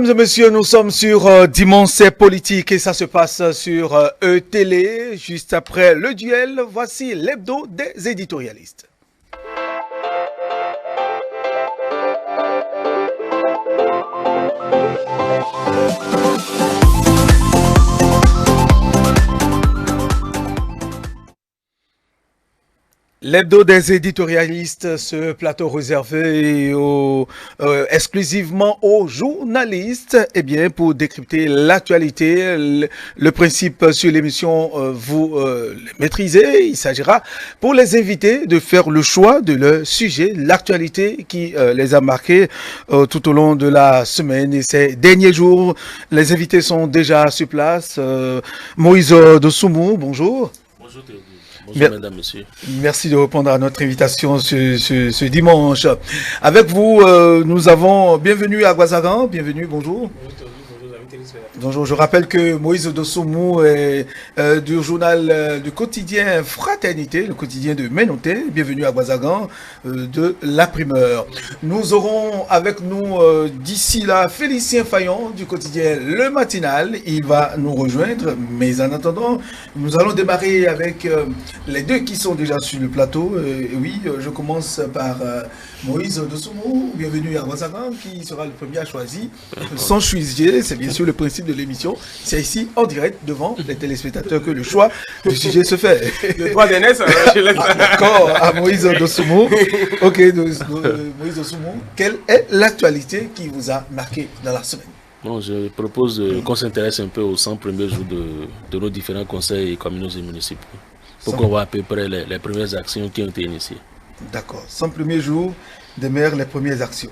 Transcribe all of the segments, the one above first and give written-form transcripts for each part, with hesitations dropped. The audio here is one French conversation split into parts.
Mesdames et messieurs, nous sommes sur Dimanche Politique et ça se passe sur E-Télé. Juste après le duel, voici l'hebdo des éditorialistes. L'hebdo des éditorialistes, ce plateau réservé exclusivement aux journalistes, eh bien, pour décrypter l'actualité, le principe sur l'émission, vous le maîtrisez. Il s'agira pour les invités de faire le choix de leur sujet, l'actualité qui les a marqués tout au long de la semaine et ces derniers jours. Les invités sont déjà sur place. Moïse Dosoumou, bonjour. Bonjour Théodore. Bonjour mesdames, messieurs. Merci de répondre à notre invitation ce dimanche. Avec vous, nous avons bienvenue à Ouazzaghan. Bienvenue, bonjour. Bonjour, je rappelle que Moïse Dosoumou est du journal du quotidien Fraternité, le quotidien de Ménoté. Bienvenue à Ouazzaghan de La Primeur. Nous aurons avec nous d'ici là Félicien Fayon du quotidien Le Matinal. Il va nous rejoindre, mais en attendant, nous allons démarrer avec les deux qui sont déjà sur le plateau. Oui, je commence par Moïse Dosoumou. Bienvenue à Ouazzaghan, qui sera le premier à choisir son sujet. C'est bien sûr le principe de l'émission. C'est ici, en direct, devant les téléspectateurs, que le choix du sujet se fait. Le droit d'aînesse, je laisse. D'accord, à Moïse Dosoumou. Ok, Moïse Dosoumou, quelle est l'actualité qui vous a marqué dans la semaine? Bon, je propose qu'on s'intéresse un peu aux 100 premiers jours de nos différents conseils communaux et municipaux, pour qu'on voit à peu près les premières actions qui ont été initiées. D'accord, 100 premiers jours des maires, les premières actions.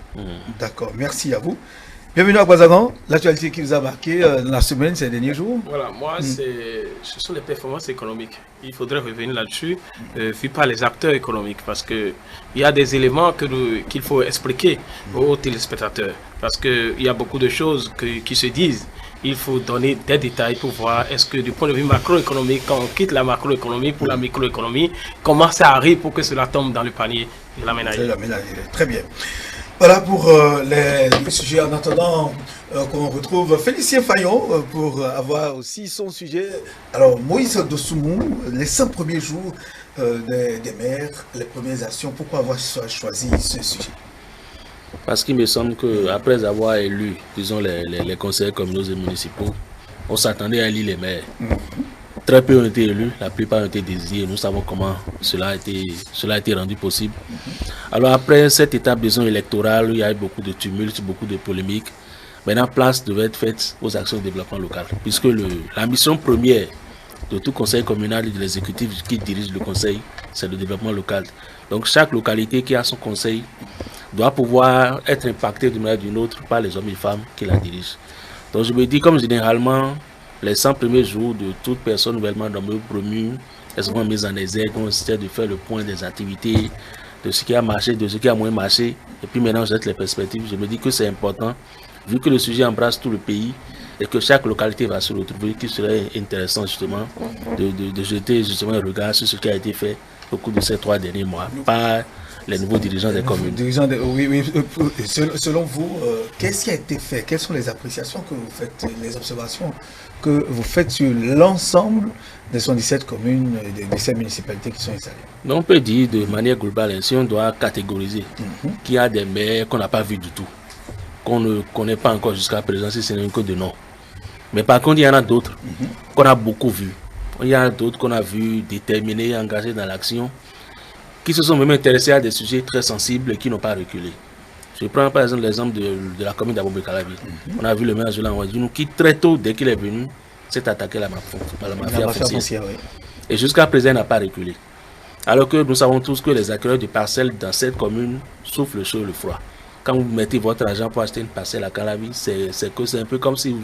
D'accord, merci à vous. Bienvenue à Ouazzaghan, l'actualité qui vous a marqué dans la semaine, ces derniers jours. Voilà, moi, ce sont les performances économiques. Il faudrait revenir là-dessus, vu par les acteurs économiques, parce qu'il y a des éléments qu'il faut expliquer aux téléspectateurs, parce qu'il y a beaucoup de choses qui se disent. Il faut donner des détails pour voir est-ce que du point de vue macroéconomique, quand on quitte la macroéconomie pour la microéconomie, comment ça arrive pour que cela tombe dans le panier de la ménagère. Très bien. Voilà pour les sujets. En attendant qu'on retrouve Félicien Fayon pour avoir aussi son sujet. Alors, Moïse Dosoumou, les 100 premiers jours des maires, les premières actions, pourquoi avoir choisi ce sujet? Parce qu'il me semble qu'après avoir élu, disons, les conseillers communaux et municipaux, on s'attendait à élire les maires. Très peu ont été élus, la plupart ont été désignés. Nous savons comment cela a été rendu possible. Alors après cette étape, disons, électorale, il y a eu beaucoup de tumultes, beaucoup de polémiques. Maintenant, place devait être faite aux actions de développement local, puisque la mission première de tout conseil communal et de l'exécutif qui dirige le conseil, c'est le développement local. Donc chaque localité qui a son conseil doit pouvoir être impactée d'une manière ou d'une autre par les hommes et femmes qui la dirigent. Donc je me dis, comme généralement, les 100 premiers jours de toute personne nouvellement nommée ou promue, elles seront mises en exergue, on essaie de faire le point des activités, de ce qui a marché, de ce qui a moins marché. Et puis maintenant, je jette les perspectives. Je me dis que c'est important, vu que le sujet embrasse tout le pays et que chaque localité va se retrouver, qu'il serait intéressant justement de jeter justement un regard sur ce qui a été fait au cours de ces 3 derniers mois par les nouveaux dirigeants des communes. Oui. Selon vous, qu'est-ce qui a été fait? Quelles sont les appréciations que vous faites, les observations que vous faites sur l'ensemble des 117 communes et des 17 municipalités qui sont installées? On peut dire de manière globale, si on doit catégoriser, qu'il y a des maires qu'on n'a pas vus du tout, qu'on ne connaît pas encore jusqu'à présent, si ce n'est que de nom. Mais par contre, il y en a d'autres qu'on a beaucoup vus. Il y a d'autres qu'on a vus déterminés, engagés dans l'action, qui se sont même intéressés à des sujets très sensibles et qui n'ont pas reculé. Je prends par exemple l'exemple de la commune d'Abomey-Calavi. On a vu le maire Jolan Ouadjounou qui très tôt, dès qu'il est venu, s'est attaqué à la mafia foncière. Et jusqu'à présent, il n'a pas reculé. Alors que nous savons tous que les acquéreurs de parcelles dans cette commune souffrent le chaud et le froid. Quand vous mettez votre argent pour acheter une parcelle à Calavi, c'est un peu comme si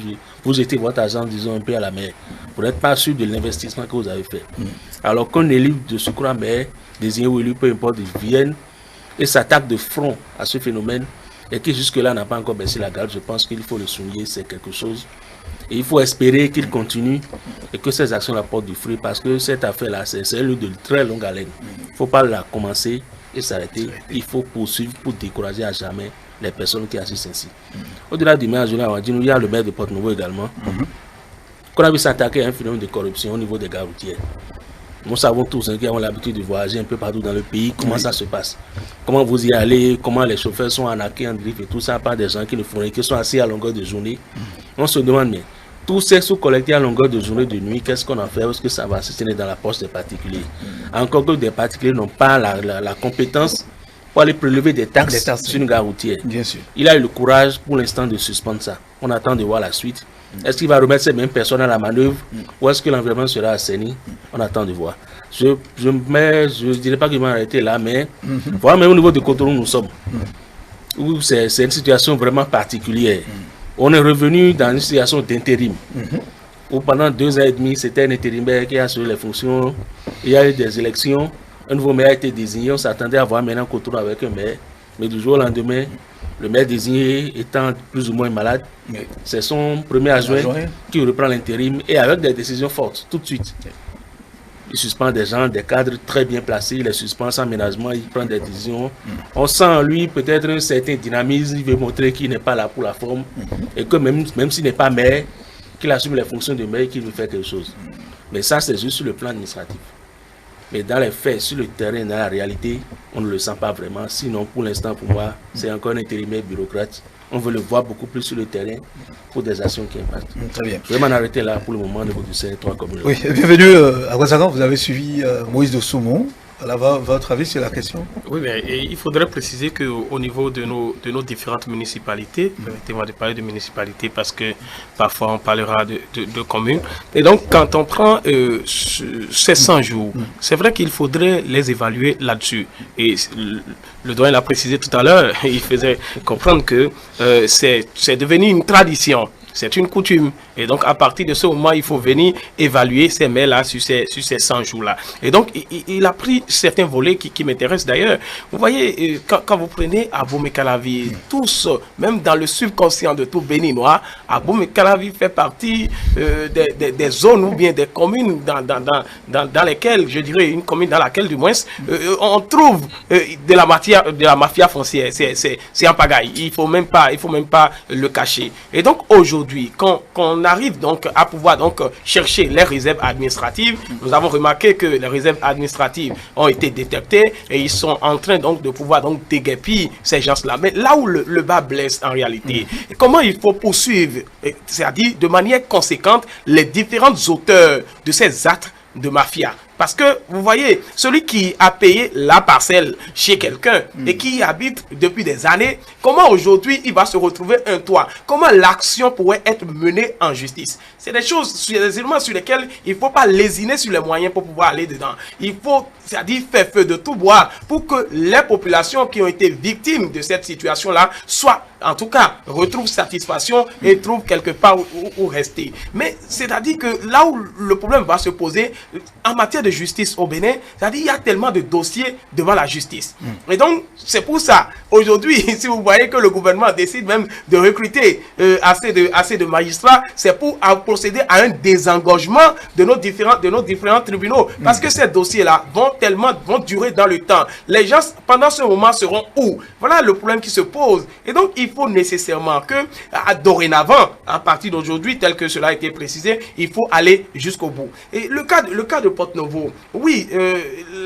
vous jetez votre argent, disons, un peu à la mer. Vous n'êtes pas sûr de l'investissement que vous avez fait. Alors qu'un élu de secours à mer, désigné ou élu, peu importe, ils viennent et s'attaquent de front à ce phénomène et qui jusque-là n'a pas encore baissé la garde. Je pense qu'il faut le souligner, c'est quelque chose. Et il faut espérer qu'il continue et que ces actions apportent du fruit parce que cette affaire-là, c'est une de très longue haleine. Il ne faut pas la commencer et s'arrêter. Il faut poursuivre pour décourager à jamais les personnes qui assistent ainsi. Au-delà du maire général, il y a le maire de Porte-Novo également, qu'on a vu s'attaquer à un phénomène de corruption au niveau des gares routières. Nous savons tous qui avons l'habitude de voyager un peu partout dans le pays, comment ça se passe. Comment vous y allez, comment les chauffeurs sont arnaqués en drift et tout ça par des gens qui ne font rien, qui sont assis à longueur de journée. On se demande, mais tous ces sous-collectés à longueur de journée, de nuit, qu'est-ce qu'on en fait? Est-ce que ça va se tenir dans la poche des particuliers? Encore que des particuliers n'ont pas la compétence pour aller prélever des taxes sur une gare routière. Bien sûr. Il a eu le courage pour l'instant de suspendre ça. On attend de voir la suite. Est-ce qu'il va remettre ces mêmes personnes à la manœuvre ou est-ce que l'environnement sera assaini? On attend de voir. Je ne dirais pas qu'il va arrêter là, mais voilà, même au niveau de Cotonou, nous sommes. Où c'est une situation vraiment particulière. On est revenu dans une situation d'intérim. Où pendant 2 ans et demi, c'était un intérimaire qui a assuré les fonctions. Il y a eu des élections. Un nouveau maire a été désigné. On s'attendait à voir maintenant Cotonou avec un maire. Mais du jour au lendemain, le maire désigné étant plus ou moins malade, c'est son premier adjoint qui reprend l'intérim et avec des décisions fortes, tout de suite. Il suspend des gens, des cadres très bien placés, il les suspend sans ménagement, il prend des décisions. On sent en lui peut-être un certain dynamisme, il veut montrer qu'il n'est pas là pour la forme et que même s'il n'est pas maire, qu'il assume les fonctions de maire, qu'il veut faire quelque chose. Mais ça, c'est juste sur le plan administratif. Mais dans les faits, sur le terrain, dans la réalité, on ne le sent pas vraiment. Sinon, pour l'instant, pour moi, c'est encore un intérimaire bureaucrate. On veut le voir beaucoup plus sur le terrain pour des actions qui impactent. Très bien. Je vais m'en arrêter là pour le moment au niveau du C3 communal. Oui, bienvenue à Ouagazagan. Vous avez suivi Moïse Dossoumo. Alors, votre avis sur la question? Oui, mais il faudrait préciser qu'au niveau de nos différentes municipalités, permettez-moi de parler de municipalités parce que parfois on parlera de communes. Et donc, quand on prend ces 100 jours, c'est vrai qu'il faudrait les évaluer là-dessus. Et le doyen l'a précisé tout à l'heure, il faisait comprendre que c'est devenu une tradition. C'est une coutume. Et donc, à partir de ce moment, il faut venir évaluer ces mails-là sur ces 100 jours-là. Et donc, il a pris certains volets qui m'intéressent d'ailleurs. Vous voyez, quand vous prenez Aboumé Calavi, tous, même dans le subconscient de tout Béninois, Aboumé Calavi fait partie des zones ou bien des communes dans lesquelles, je dirais, une commune dans laquelle, du moins, on trouve de la mafia foncière. C'est en pagaille. Il faut même pas le cacher. Et donc, aujourd'hui, quand on arrive donc à pouvoir donc chercher les réserves administratives, nous avons remarqué que les réserves administratives ont été détectées et ils sont en train donc de pouvoir donc déguerpir ces gens-là. Mais là où le bas blesse en réalité, comment il faut poursuivre, c'est-à-dire de manière conséquente, les différents auteurs de ces actes de mafia. Parce que, vous voyez, celui qui a payé la parcelle chez quelqu'un et qui y habite depuis des années, comment aujourd'hui il va se retrouver un toit? Comment l'action pourrait être menée en justice? C'est des choses, des éléments sur lesquels il ne faut pas lésiner sur les moyens pour pouvoir aller dedans. Il faut, c'est-à-dire faire feu de tout bois pour que les populations qui ont été victimes de cette situation-là soient, en tout cas, retrouvent satisfaction et trouvent quelque part où rester. Mais c'est-à-dire que là où le problème va se poser, en matière de justice au Bénin, c'est-à-dire il y a tellement de dossiers devant la justice. Et donc, c'est pour ça, aujourd'hui, si vous voyez que le gouvernement décide même de recruter assez de magistrats, c'est pour procéder à un désengorgement de nos différents tribunaux. Parce que ces dossiers-là vont durer dans le temps. Les gens, pendant ce moment, seront où? Voilà le problème qui se pose. Et donc, il faut nécessairement que, dorénavant, à partir d'aujourd'hui, tel que cela a été précisé, il faut aller jusqu'au bout. Et le cas de Porte-Novo, oui,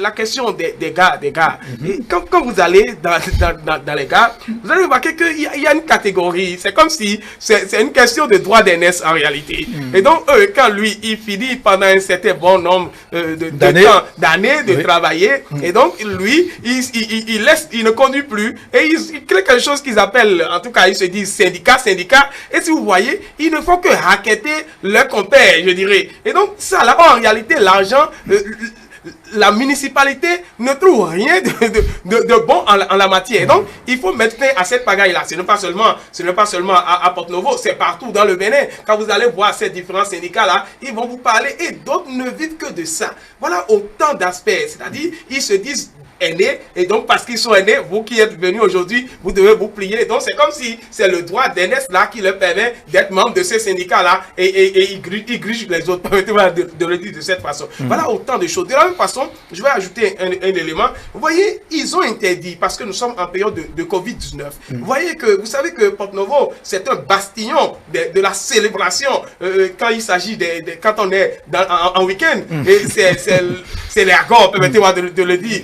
la question des gars. Et quand vous allez dans les gares, vous allez remarquer qu'il y a une catégorie. C'est comme si c'est une question de droit d'aînesse en réalité. Et donc, quand lui, il finit pendant un certain bon nombre d'années de travailler, et donc lui, il ne conduit plus, et il crée quelque chose qu'ils appellent, en tout cas, ils se disent syndicat, et si vous voyez, ils ne font que racketter leur compère, je dirais. Et donc, ça, là, en réalité, l'argent, la municipalité ne trouve rien de bon en la matière. Donc, il faut mettre fin à cette pagaille-là. Ce n'est pas seulement à Porte-Novo, c'est partout dans le Bénin. Quand vous allez voir ces différents syndicats-là, ils vont vous parler et d'autres ne vivent que de ça. Voilà autant d'aspects. C'est-à-dire, ils se disent aînés, et donc parce qu'ils sont aînés, vous qui êtes venus aujourd'hui, vous devez vous plier. Donc c'est comme si c'est le droit d'aînesse là qui leur permet d'être membre de ces syndicats-là et ils grugent les autres. Permettez-moi de le dire de cette façon. Voilà autant de choses. De la même façon, je vais ajouter un élément. Vous voyez, ils ont interdit, parce que nous sommes en période de Covid-19. Vous voyez que, vous savez que Porto-Novo, c'est un bastillon de la célébration quand il s'agit quand on est en week-end. Et c'est l'ergot, permettez-moi de le dire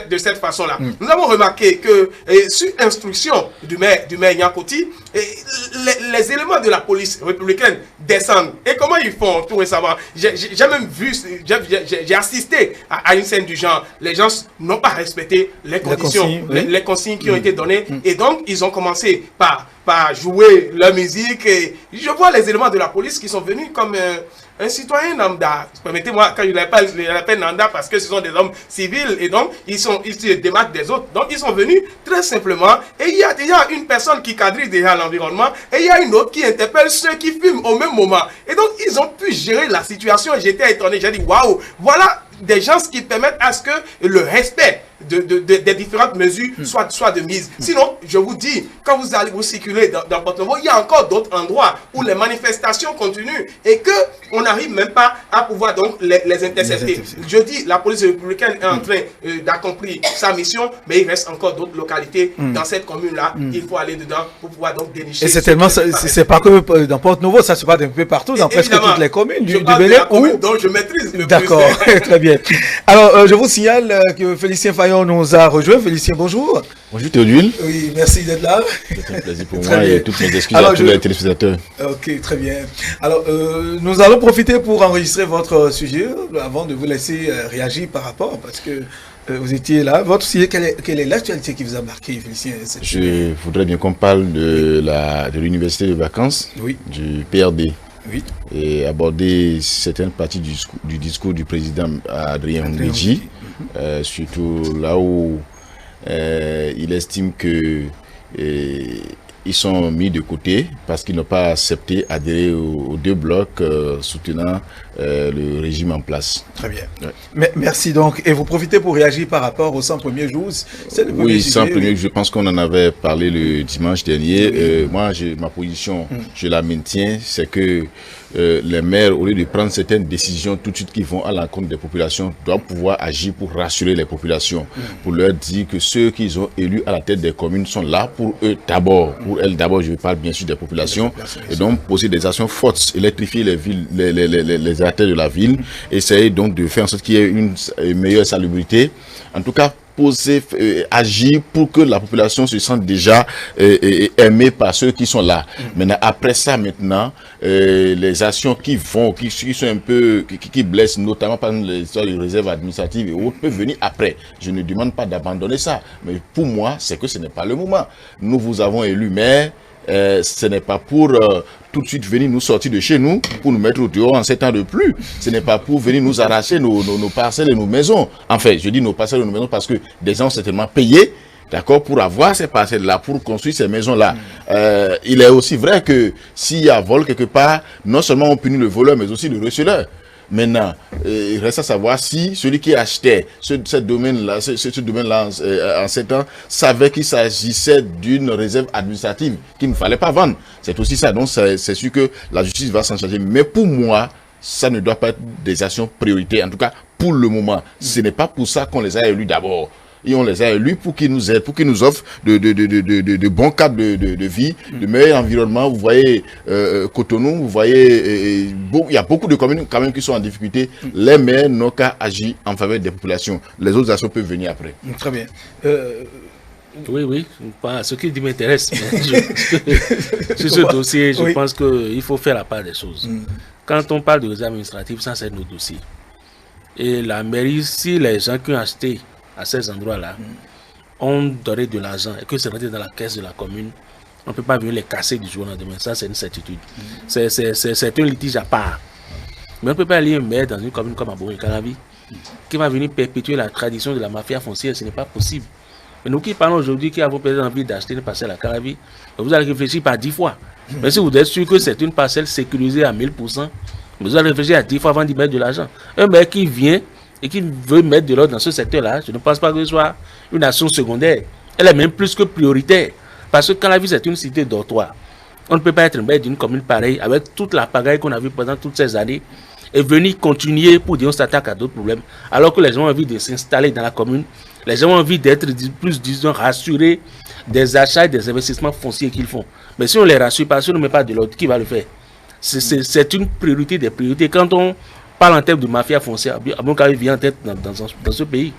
de cette façon-là. Nous avons remarqué que sur instruction du maire Nyakoti, les éléments de la police républicaine descendent. Et comment ils font tout récemment? J'ai même vu, j'ai assisté à une scène du genre. Les gens n'ont pas respecté les conditions, les consignes qui ont été données. Et donc, ils ont commencé par jouer leur musique. Et je vois les éléments de la police qui sont venus comme un citoyen lambda. Permettez-moi, quand je l'appelle lambda, parce que ce sont des hommes civils et donc ils se démarquent des autres. Donc ils sont venus très simplement et il y a déjà une personne qui quadrille déjà l'environnement et il y a une autre qui interpelle ceux qui filment au même moment. Et donc ils ont pu gérer la situation et j'étais étonné. J'ai dit waouh, voilà des gens qui permettent à ce que le respect des différentes mesures soit de mise. Sinon, je vous dis, quand vous allez vous circuler dans Porto-Novo, il y a encore d'autres endroits où les manifestations continuent et qu'on n'arrive même pas à pouvoir donc les intercepter. Je dis, la police républicaine est en train d'accomplir sa mission, mais il reste encore d'autres localités dans cette commune-là. Il faut aller dedans pour pouvoir donc dénicher. Et c'est tellement, c'est pas que dans Porto-Novo, ça se passe un peu partout, dans presque toutes les communes du Bénin. Donc je maîtrise le plus. D'accord, très bien. Alors, je vous signale que Félicien Fayon nous a rejoint. Félicien, bonjour. Bonjour Théodule. Oui, merci d'être là. C'est un plaisir pour moi et toutes mes excuses à tous les téléspectateurs. Ok, très bien. Alors, nous allons profiter pour enregistrer votre sujet avant de vous laisser réagir par rapport, parce que vous étiez là. Votre sujet, quelle est l'actualité qui vous a marqué, Félicien? Je voudrais bien qu'on parle de l'université de vacances, du PRD. Oui. Et aborder certaines parties du discours du président Adrien Ndji, surtout là où il estime que ils sont mis de côté parce qu'ils n'ont pas accepté adhérer aux deux blocs soutenant le régime en place. Très bien. Ouais. Merci donc. Et vous profitez pour réagir par rapport aux 100 premiers jours. Oui, 100 premiers jours, je pense qu'on en avait parlé le dimanche dernier. Moi, ma position, je la maintiens, c'est que les maires, au lieu de prendre certaines décisions tout de suite qui vont à l'encontre des populations, doivent pouvoir agir pour rassurer les populations, pour leur dire que ceux qu'ils ont élus à la tête des communes sont là pour eux d'abord. Pour elles d'abord, je parle bien sûr des populations, et donc poser des actions fortes, électrifier les villes, les artères de la ville, essayer donc de faire en sorte qu'il y ait une meilleure salubrité. En tout cas, agir pour que la population se sente déjà aimée par ceux qui sont là. Maintenant, après ça, les actions qui sont un peu, qui blessent, notamment par les histoires de réserves administratives et autres, peuvent venir après. Je ne demande pas d'abandonner ça. Mais pour moi, c'est que ce n'est pas le moment. Nous vous avons élu maire. Ce n'est pas pour tout de suite venir nous sortir de chez nous, pour nous mettre au dehors en 7 ans de plus. Ce n'est pas pour venir nous arracher nos parcelles et nos maisons. Enfin, je dis nos parcelles et nos maisons parce que des gens ont certainement payé, d'accord, pour avoir ces parcelles-là, pour construire ces maisons-là. Il est aussi vrai que s'il y a vol quelque part, non seulement on punit le voleur, mais aussi le receleur. Maintenant, il reste à savoir si celui qui achetait ce domaine-là en 7 ans savait qu'il s'agissait d'une réserve administrative qu'il ne fallait pas vendre. C'est aussi ça. Donc, c'est sûr que la justice va s'en charger. Mais pour moi, ça ne doit pas être des actions prioritaires. En tout cas, pour le moment, ce n'est pas pour ça qu'on les a élus d'abord. Et on les a élus pour qu'ils nous aident, pour qu'ils nous offrent de bons cadres de vie, de meilleurs environnements. Vous voyez Cotonou, vous voyez, il y a beaucoup de communes quand même qui sont en difficulté. Les maires n'ont qu'à agir en faveur des populations. Les autres actions peuvent venir après. Très bien. Oui, ce qui m'intéresse. Sur ce dossier, je pense qu'il faut faire la part des choses. Quand on parle de réserve administrative, ça c'est nos dossiers. Et la mairie, si les gens qui ont acheté à ces endroits-là, ont donné de l'argent et que c'est rentré dans la caisse de la commune, on ne peut pas venir les casser du jour au lendemain. Ça, c'est une certitude. C'est un litige à part. Mais on ne peut pas aller un maire dans une commune comme Abouré-Caravi qui va venir perpétuer la tradition de la mafia foncière. Ce n'est pas possible. Mais nous qui parlons aujourd'hui, qui avons peut-être envie d'acheter une parcelle à Caravi, vous allez réfléchir par 10 fois. Mais si vous êtes sûr que c'est une parcelle sécurisée à 1000%, vous allez réfléchir à 10 fois avant d'y mettre de l'argent. Un maire qui vient et qui veut mettre de l'ordre dans ce secteur-là, je ne pense pas que ce soit une action secondaire. Elle est même plus que prioritaire. Parce que quand la ville c'est une cité dortoir, on ne peut pas être maire d'une commune pareille avec toute la pagaille qu'on a vue pendant toutes ces années et venir continuer pour dire on s'attaque à d'autres problèmes. Alors que les gens ont envie de s'installer dans la commune, les gens ont envie d'être plus, disons, rassurés des achats et des investissements fonciers qu'ils font. Mais si on les rassure pas, si on ne met pas de l'ordre, qui va le faire? C'est une priorité des priorités. Quand on parle en termes de mafia foncière, Aboukari vient en tête dans ce pays.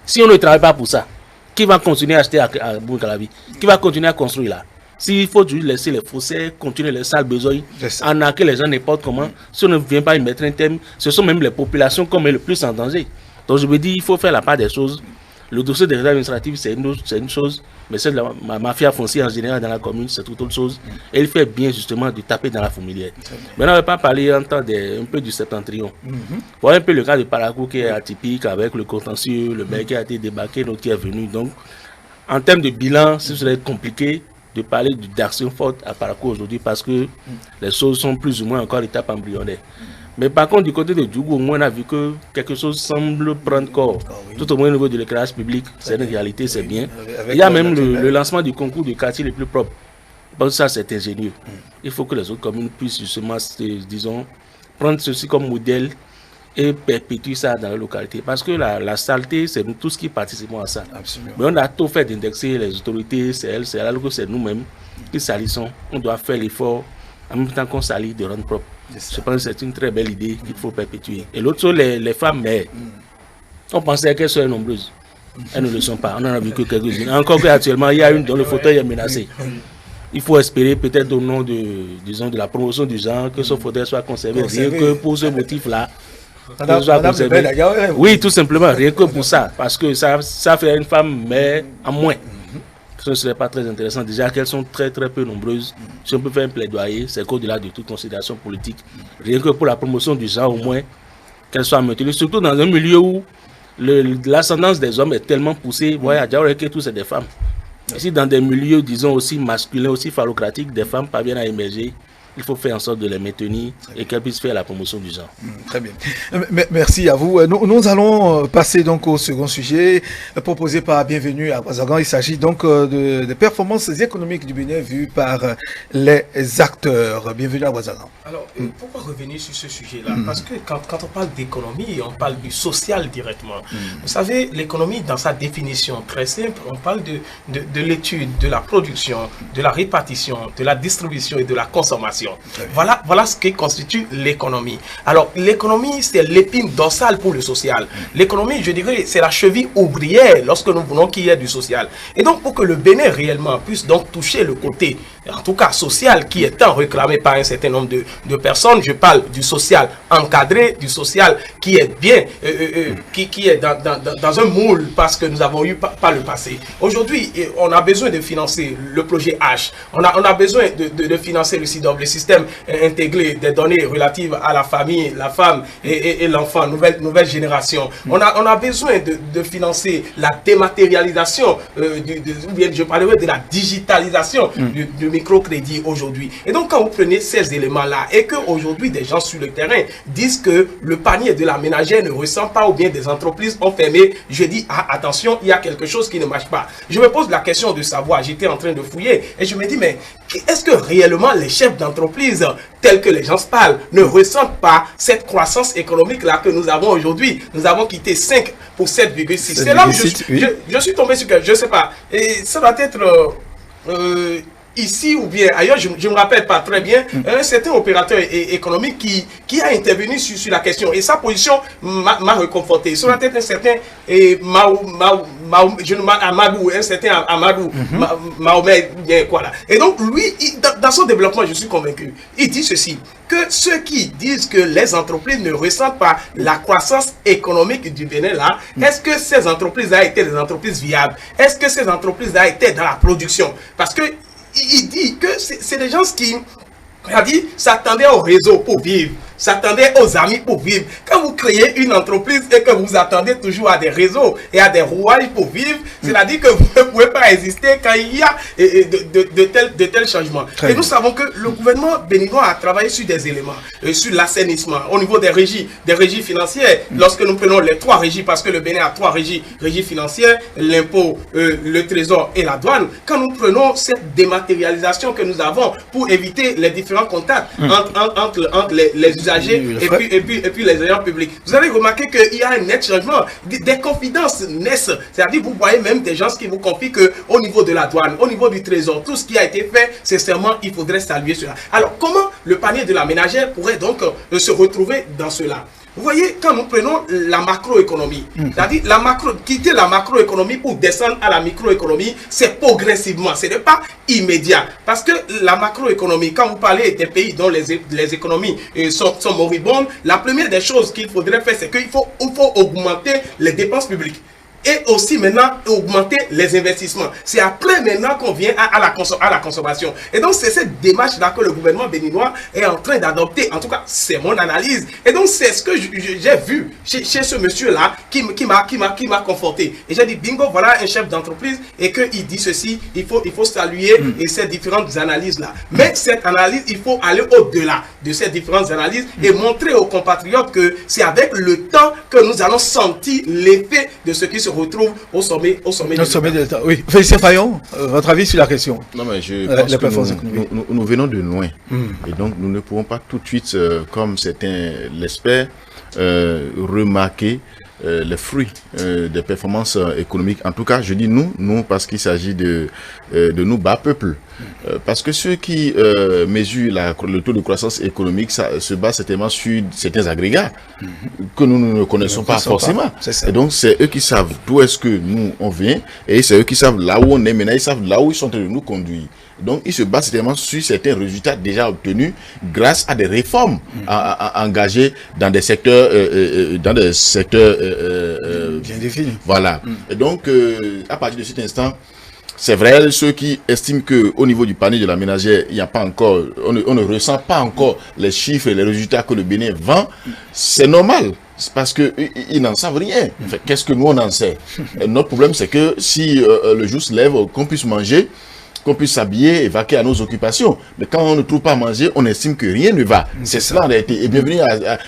Si on ne travaille pas pour ça, qui va continuer à acheter à Aboukarabi? Qui va continuer à construire là? S'il faut juste laisser les fossés, continuer les sales besoins, arnaquer les gens n'importe comment, si on ne vient pas y mettre un thème, ce sont même les populations qui sont le plus en danger. Donc je me dis, il faut faire la part des choses. Le dossier des réserves administratives, c'est une chose, mais c'est de la mafia foncière en général dans la commune, c'est toute autre chose. Et il fait bien justement de taper dans la fourmilière. Maintenant, on ne va pas parler un peu du septentrion. Voilà un peu le cas de Parakou qui est atypique avec le contentieux, le mec qui a été débarqué, l'autre qui est venu. Donc, en termes de bilan, ce serait compliqué de parler d'action forte à Parakou aujourd'hui parce que les choses sont plus ou moins encore l'étape embryonnaire. Mais par contre, du côté de Djougou, au moins, on a vu que quelque chose semble prendre corps. Tout au moins au niveau de l'éclairage public, c'est une réalité, c'est bien. Il y a même le lancement du concours de quartier les plus propres. Bon, ça, c'est ingénieux. Il faut que les autres communes puissent justement, disons, prendre ceci comme modèle et perpétuer ça dans la localité. Parce que la saleté, c'est nous tous qui participons à ça. Absolument. Mais on a tout fait d'indexer les autorités, c'est elles, c'est alors que c'est nous-mêmes qui salissons. On doit faire l'effort, en même temps qu'on salit, de rendre propre. Je pense que c'est une très belle idée qu'il faut perpétuer. Et l'autre chose, les femmes, mais on pensait qu'elles seraient nombreuses. Elles ne le sont pas. On en a vu que quelques-unes. Encore qu'actuellement, il y a une dont le fauteuil est menacé. Il faut espérer peut-être au nom de la promotion du genre que ce fauteuil soit conservé. Rien que pour ce motif-là. Oui, tout simplement, rien que pour ça. Parce que ça fait une femme, mais en moins. Ce ne serait pas très intéressant. Déjà qu'elles sont très très peu nombreuses. Si on peut faire un plaidoyer, c'est qu'au-delà de toute considération politique, rien que pour la promotion du genre, au moins, qu'elles soient maintenues. Surtout dans un milieu où l'ascendance des hommes est tellement poussée. Voyez, à Diaouré que tous c'est des femmes. Ici, dans des milieux, disons, aussi masculins, aussi phallocratiques, des femmes parviennent à émerger. Il faut faire en sorte de les maintenir et qu'elles puissent faire la promotion du genre. Très bien. Merci à vous. Nous allons passer donc au second sujet proposé par Bienvenue à Ouagazagan. Il s'agit donc de performances économiques du Bénin vues par les acteurs. Bienvenue à Ouagazagan. Alors, pourquoi revenir sur ce sujet-là? Parce que quand on parle d'économie, on parle du social directement. Vous savez, l'économie, dans sa définition très simple, on parle de l'étude, de la production, de la répartition, de la distribution et de la consommation. Voilà ce qui constitue l'économie. Alors, l'économie, c'est l'épine dorsale pour le social. L'économie, je dirais, c'est la cheville ouvrière lorsque nous voulons qu'il y ait du social. Et donc, pour que le Bénin réellement puisse donc toucher le côté, en tout cas social, qui est tant réclamé par un certain nombre de personnes, je parle du social encadré, du social qui est bien, qui est dans un moule parce que nous avons eu par le passé. Aujourd'hui, on a besoin de financer le projet H. On a besoin de financer le SIDOB, le système intégré des données relatives à la famille, la femme et l'enfant, nouvelle génération. On a besoin de financer la dématérialisation, je parlerai de la digitalisation du microcrédit aujourd'hui. Et donc, quand vous prenez ces éléments-là et qu'aujourd'hui, des gens sur le terrain disent que le panier de la ménagère ne ressent pas ou bien des entreprises ont fermé, je dis, ah, attention, il y a quelque chose qui ne marche pas. Je me pose la question de savoir, j'étais en train de fouiller et je me dis, mais est-ce que réellement les chefs d'entreprise, tels que les gens se parlent, ne ressentent pas cette croissance économique-là que nous avons aujourd'hui? Nous avons quitté 5 pour 7,6. C'est là où je suis tombé sur que, je ne sais pas, et ça doit être... ici ou bien ailleurs, je ne me rappelle pas très bien, un certain opérateur économique qui a intervenu sur la question. Et sa position m'a réconforté. Sur la tête un certain Amadou, un certain Amadou, Mahomet, quoi là. Et donc, lui, dans son développement, je suis convaincu, il dit ceci, que ceux qui disent que les entreprises ne ressentent pas la croissance économique du Bénin là, est-ce que ces entreprises-là étaient des entreprises viables? Est-ce que ces entreprises-là étaient dans la production? Parce que il dit que c'est des gens qui s'attendaient au réseau pour vivre. s'attendait aux amis pour vivre. Quand vous créez une entreprise et que vous attendez toujours à des réseaux et à des rouages pour vivre, c'est-à-dire que vous ne pouvez pas exister quand il y a de tels changements. Et nous savons que le gouvernement béninois a travaillé sur des éléments, sur l'assainissement, au niveau des régies financières. Lorsque nous prenons les 3 régies, parce que le Bénin a 3 régies financières, l'impôt, le trésor et la douane, quand nous prenons cette dématérialisation que nous avons pour éviter les différents contacts entre les usagers et puis les agents publics, vous avez remarqué qu'il y a un net changement, des confidences naissent, c'est-à-dire vous voyez même des gens qui vous confient qu'au niveau de la douane, au niveau du trésor, tout ce qui a été fait, sincèrement, il faudrait saluer cela. Alors comment le panier de la ménagère pourrait donc se retrouver dans cela? Vous voyez, quand nous prenons la macroéconomie, c'est-à-dire quitter la macroéconomie pour descendre à la microéconomie, c'est progressivement, ce n'est pas immédiat. Parce que la macroéconomie, quand vous parlez des pays dont les économies sont moribondes, la première des choses qu'il faudrait faire, c'est qu'il faut augmenter les dépenses publiques. Et aussi maintenant augmenter les investissements. C'est après maintenant qu'on vient à la consommation. Et donc c'est cette démarche-là que le gouvernement béninois est en train d'adopter. En tout cas, c'est mon analyse. Et donc c'est ce que j'ai vu chez ce monsieur-là qui m'a conforté. Et j'ai dit, bingo, voilà un chef d'entreprise et qu'il dit ceci, il faut saluer et ces différentes analyses-là. Mais cette analyse, il faut aller au-delà de ces différentes analyses et montrer aux compatriotes que c'est avec le temps que nous allons sentir l'effet de ce qui se retrouve au sommet de l'État. Oui, Félicien Fayon, votre avis sur la question? Non, mais je pense que nous venons de loin. Et donc, nous ne pouvons pas tout de suite, comme certains l'espèrent, remarquer les fruits des performances économiques. En tout cas, je dis nous parce qu'il s'agit de nous bas peuple. Parce que ceux qui mesurent le taux de croissance économique se basent certainement sur certains agrégats que nous ne connaissons pas forcément. Et donc, c'est eux qui savent d'où est-ce que nous on vient et c'est eux qui savent là où on est maintenant, ils savent là où ils sont en train de nous conduire. Donc, ils se basent certainement sur certains résultats déjà obtenus grâce à des réformes engagées dans des secteurs bien définis. Voilà. Et donc, à partir de cet instant, c'est vrai, ceux qui estiment que au niveau du panier de la ménagère, il n'y a pas encore, on ne ressent pas encore les chiffres et les résultats que le Bénin vend, c'est normal. C'est parce que ils n'en savent rien. En fait, qu'est-ce que nous on en sait? Notre problème, c'est que si le jour se lève, qu'on puisse manger, qu'on puisse s'habiller et vaquer à nos occupations. Mais quand on ne trouve pas à manger, on estime que rien ne va. C'est cela en réalité. Et bienvenue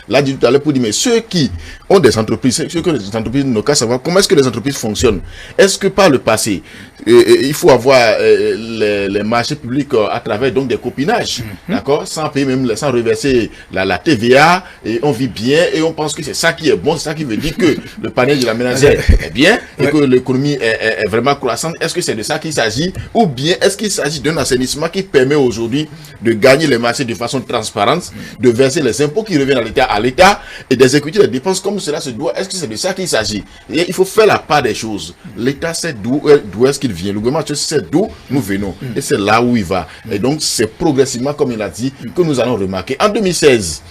là dit tout à l'heure pour dire, mais ceux qui ont des entreprises, ceux que les entreprises n'ont qu'à savoir comment est-ce que les entreprises fonctionnent. Est-ce que par le passé, il faut avoir les marchés publics à travers donc des copinages, d'accord, sans payer même, sans reverser la TVA, et on vit bien et on pense que c'est ça qui est bon, c'est ça qui veut dire que le panier de la ménagère est bien et que l'économie est vraiment croissante. Est-ce que c'est de ça qu'il s'agit ou bien est-ce qu'il s'agit d'un assainissement qui permet aujourd'hui de gagner les marchés de façon transparente, de verser les impôts qui reviennent à l'État et d'exécuter les dépenses comme cela se doit? Est-ce que c'est de ça qu'il s'agit? Et il faut faire la part des choses. L'État sait d'où est-ce qu'il vient. Le gouvernement sait d'où nous venons. Et c'est là où il va. Et donc, c'est progressivement, comme il a dit, que nous allons remarquer. En 2016,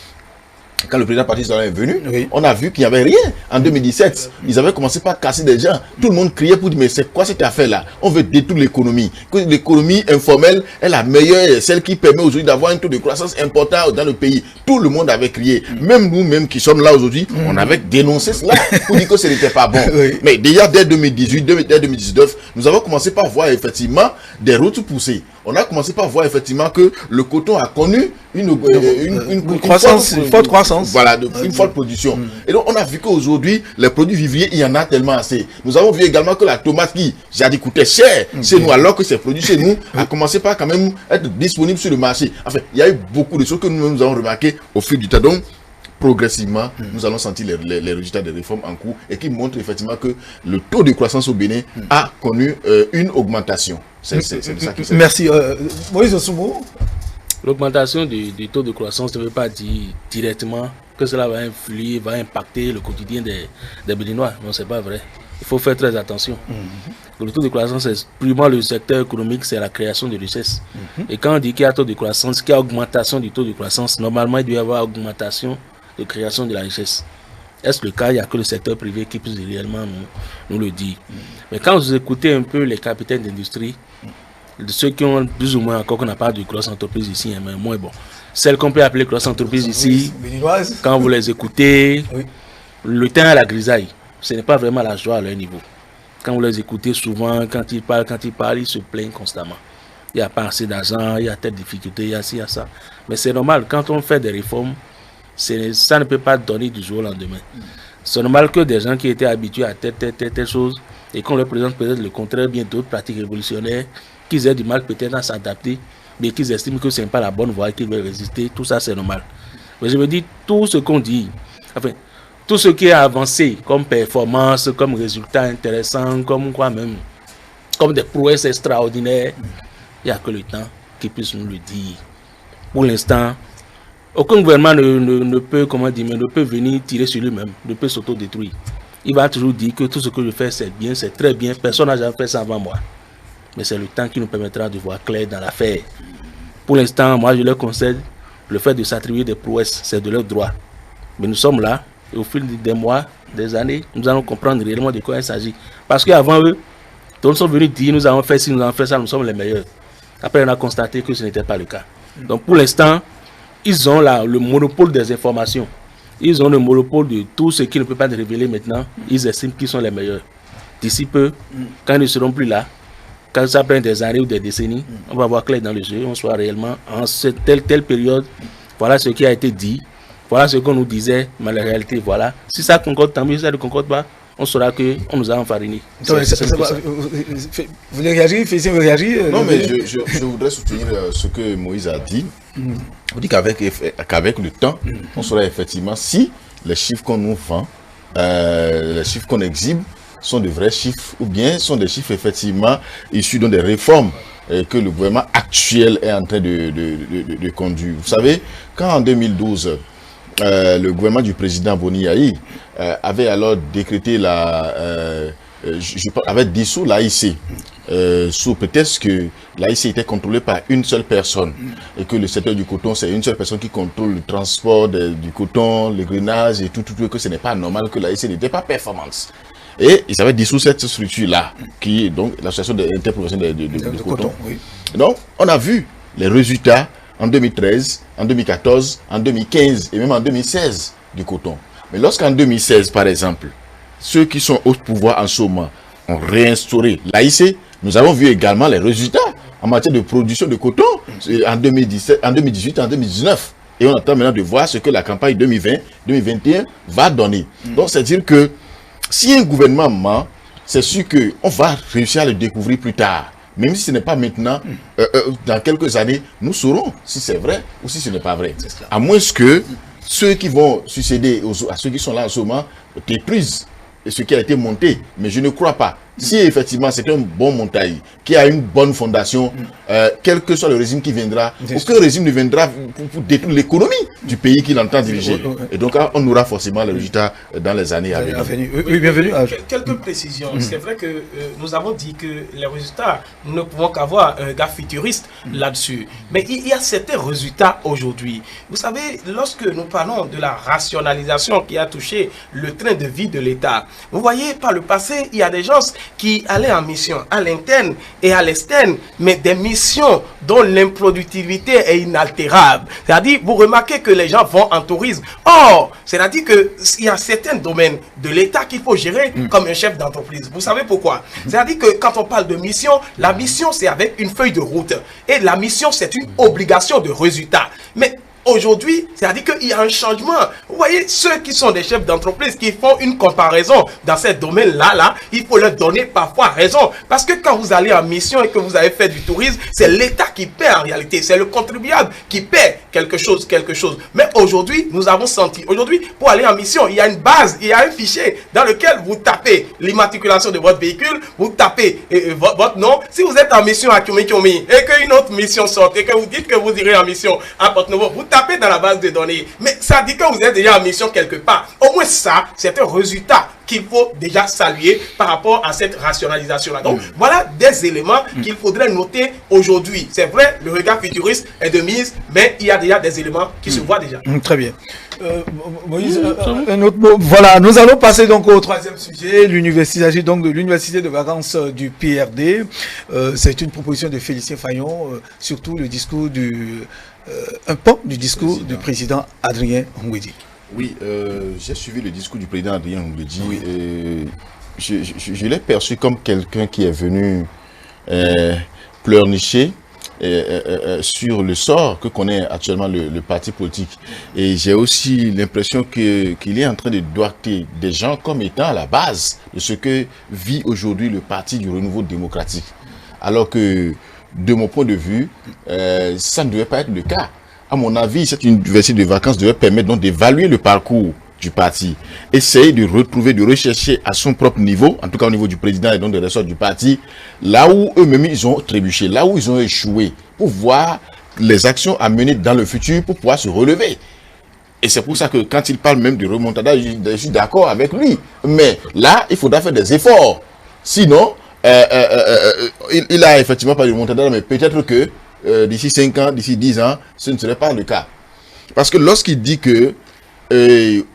quand le président Patrice Talon est venu, on a vu qu'il n'y avait rien. En 2017, ils avaient commencé par casser des gens. Tout le monde criait pour dire, mais c'est quoi cette affaire-là? On veut détruire l'économie. Que l'économie informelle est la meilleure, celle qui permet aujourd'hui d'avoir un taux de croissance important dans le pays. Tout le monde avait crié. Même nous-mêmes qui sommes là aujourd'hui, on avait dénoncé cela pour dire que ce n'était pas bon. Mais déjà, dès 2018, dès 2019, nous avons commencé par voir effectivement des routes poussées. On a commencé par voir effectivement que le coton a connu une forte croissance. Voilà, une forte production. Et donc, on a vu qu'aujourd'hui, les produits vivriers, il y en a tellement assez. Nous avons vu également que la tomate qui, j'ai dit, coûtait cher chez nous, alors que ces produits chez nous, a commencé par quand même être disponible sur le marché. Enfin, il y a eu beaucoup de choses que nous avons remarquées au fil du temps. Donc, progressivement, nous allons sentir les résultats des réformes en cours et qui montrent effectivement que le taux de croissance au Bénin a connu une augmentation. C'est de ça qu'il s'agit. Merci. Moïse Dossoumo. L'augmentation du taux de croissance ne veut pas dire directement que cela va influer, va impacter le quotidien des Béninois. Non, c'est pas vrai. Il faut faire très attention. Le taux de croissance, c'est primairement le secteur économique, c'est la création de richesses. Et quand on dit qu'il y a taux de croissance, qu'il y a augmentation du taux de croissance, normalement, il doit y avoir augmentation de création de la richesse. Est-ce le cas? Il n'y a que le secteur privé qui peut réellement nous le dire. Mais quand vous écoutez un peu les capitaines d'industrie, de ceux qui ont plus ou moins encore qu'on n'a pas de grosses entreprises ici, mais moins bon, celles qu'on peut appeler grosses entreprises ici, béninoises. quand vous les écoutez, Oui. le teint à la grisaille, ce n'est pas vraiment la joie à leur niveau. Quand vous les écoutez souvent, quand ils parlent, ils se plaignent constamment. Il n'y a pas assez d'argent, il y a telle difficulté, il y a ci, il y a ça. Mais c'est normal, quand on fait des réformes, ça ne peut pas donner du jour au lendemain. C'est normal que des gens qui étaient habitués à telle chose, et qu'on leur présente peut-être le contraire, bien d'autres pratiques révolutionnaires, qu'ils aient du mal peut-être à s'adapter, mais qu'ils estiment que ce n'est pas la bonne voie et qu'ils veulent résister, tout ça c'est normal. Mais je me dis, tout ce qu'on dit, enfin, tout ce qui est avancé comme performance, comme résultat intéressant, comme quoi même, comme des prouesses extraordinaires, il n'y a que le temps qui puisse nous le dire. Pour l'instant, aucun gouvernement ne peut, comment dire, ne peut venir tirer sur lui-même, ne peut s'autodétruire. Il va toujours dire que tout ce que je fais c'est bien, c'est très bien, personne n'a jamais fait ça avant moi. Mais c'est le temps qui nous permettra de voir clair dans l'affaire. Pour l'instant, moi je leur concède le fait de s'attribuer des prouesses, c'est de leur droit. Mais nous sommes là, et au fil des mois, des années, nous allons comprendre réellement de quoi il s'agit. Parce qu'avant eux, ils sont venus dire nous avons fait ci, nous avons fait ça, nous sommes les meilleurs. Après, on a constaté que ce n'était pas le cas. Donc pour l'instant, ils ont là le monopole des informations. Ils ont le monopole de tout ce qui ne peut pas être révélé maintenant. Ils estiment qu'ils sont les meilleurs. D'ici peu, quand ils ne seront plus là, quand ça prend des années ou des décennies, on va voir clair dans le jeu, on soit réellement en cette telle période. Voilà ce qui a été dit. Voilà ce qu'on nous disait, mais la réalité, voilà. Si ça concorde, tant mieux. Si ça ne concorde pas, on saura qu'on nous a enfarinés. Vous voulez réagir? Félicien veut réagir? Non, mais je voudrais soutenir ce que Moïse a dit. On dit qu'avec le temps, on saura effectivement si les chiffres qu'on nous vend, les chiffres qu'on exhibe, sont de vrais chiffres ou bien sont des chiffres effectivement issus des réformes que le gouvernement actuel est en train de conduire. Vous savez, quand en 2012, le gouvernement du président Boni Yayi avait alors décrété avait dissous l'AIC, sous prétexte que l'AIC était contrôlé par une seule personne et que le secteur du coton, c'est une seule personne qui contrôle le transport du coton, le grainage et tout, que ce n'est pas normal que l'AIC n'était pas performance. Et ils avaient dissous cette structure-là, qui est donc l'association interprofessionnelle de coton. Oui. Donc, on a vu les résultats en 2013, en 2014, en 2015 et même en 2016 du coton. Mais lorsqu'en 2016, par exemple, ceux qui sont au pouvoir en ce moment ont réinstauré l'AIC, nous avons vu également les résultats en matière de production de coton en 2017, en 2018 et en 2019. Et on attend maintenant de voir ce que la campagne 2020-2021 va donner. Donc, c'est-à-dire que si un gouvernement ment, c'est sûr qu'on va réussir à le découvrir plus tard. Même si ce n'est pas maintenant, dans quelques années, nous saurons si c'est vrai ou si ce n'est pas vrai. À moins que ceux qui vont succéder à ceux qui sont là en ce moment détruisent ce qui a été monté. Mais je ne crois pas. Si effectivement c'est un bon montagne, qui a une bonne fondation, quel que soit le régime qui viendra, aucun régime ne viendra pour détruire l'économie du pays qu'il entend diriger. Et donc on aura forcément le résultat dans les années à venir. Oui, bienvenue. Quelques précisions. C'est vrai que nous avons dit que les résultats ne pouvons qu'avoir un gars futuriste là-dessus. Mais il y a certains résultats aujourd'hui. Vous savez, lorsque nous parlons de la rationalisation qui a touché le train de vie de l'État, vous voyez, par le passé, il y a des gens qui allaient en mission à l'interne et à l'externe, mais des missions dont l'improductivité est inaltérable. C'est-à-dire, vous remarquez que les gens vont en tourisme. Or, c'est-à-dire qu'il y a certains domaines de l'État qu'il faut gérer comme un chef d'entreprise. Vous savez pourquoi? C'est-à-dire que quand on parle de mission, la mission c'est avec une feuille de route. Et la mission c'est une obligation de résultat. Mais aujourd'hui, c'est-à-dire qu'il y a un changement. Vous voyez, ceux qui sont des chefs d'entreprise qui font une comparaison dans ces domaines-là, il faut leur donner parfois raison. Parce que quand vous allez en mission et que vous avez fait du tourisme, c'est l'État qui paie en réalité. C'est le contribuable qui paie quelque chose. Mais aujourd'hui, nous avons senti. Aujourd'hui, pour aller en mission, il y a une base, il y a un fichier dans lequel vous tapez l'immatriculation de votre véhicule, vous tapez votre nom. Si vous êtes en mission à Kyomi et qu'une autre mission sort et que vous dites que vous irez en mission à Porte-Nouveau, vous tapez dans la base de données, mais ça dit que vous êtes déjà en mission quelque part. Au moins ça, c'est un résultat qu'il faut déjà saluer par rapport à cette rationalisation-là. Donc, voilà des éléments qu'il faudrait noter aujourd'hui. C'est vrai, le regard futuriste est de mise, mais il y a déjà des éléments qui se voient déjà. Très bien. Moïse, un autre mot. Voilà, nous allons passer donc au troisième sujet. Il s'agit donc de l'université de vacances du PRD. C'est une proposition de Félicien Fayon, surtout le discours du un pan du discours du président Adrien Ngouedi. Oui, j'ai suivi le discours du président Adrien Ngouedi. Oui. Je l'ai perçu comme quelqu'un qui est venu pleurnicher sur le sort que connaît actuellement le parti politique. Et j'ai aussi l'impression qu'il est en train de doigter des gens comme étant à la base de ce que vit aujourd'hui le parti du renouveau démocratique. Alors que, de mon point de vue, ça ne devait pas être le cas. À mon avis, cette université de vacances devait permettre donc d'évaluer le parcours du parti, essayer de retrouver, de rechercher à son propre niveau, en tout cas au niveau du président et donc des ressorts du parti, là où eux-mêmes ils ont trébuché, là où ils ont échoué, pour voir les actions à mener dans le futur pour pouvoir se relever. Et c'est pour ça que quand il parle même de remontada, je suis d'accord avec lui. Mais là, il faudra faire des efforts. Sinon, il a effectivement pas de remontada, mais peut-être que d'ici 5 ans, d'ici 10 ans, ce ne serait pas le cas. Parce que lorsqu'il dit que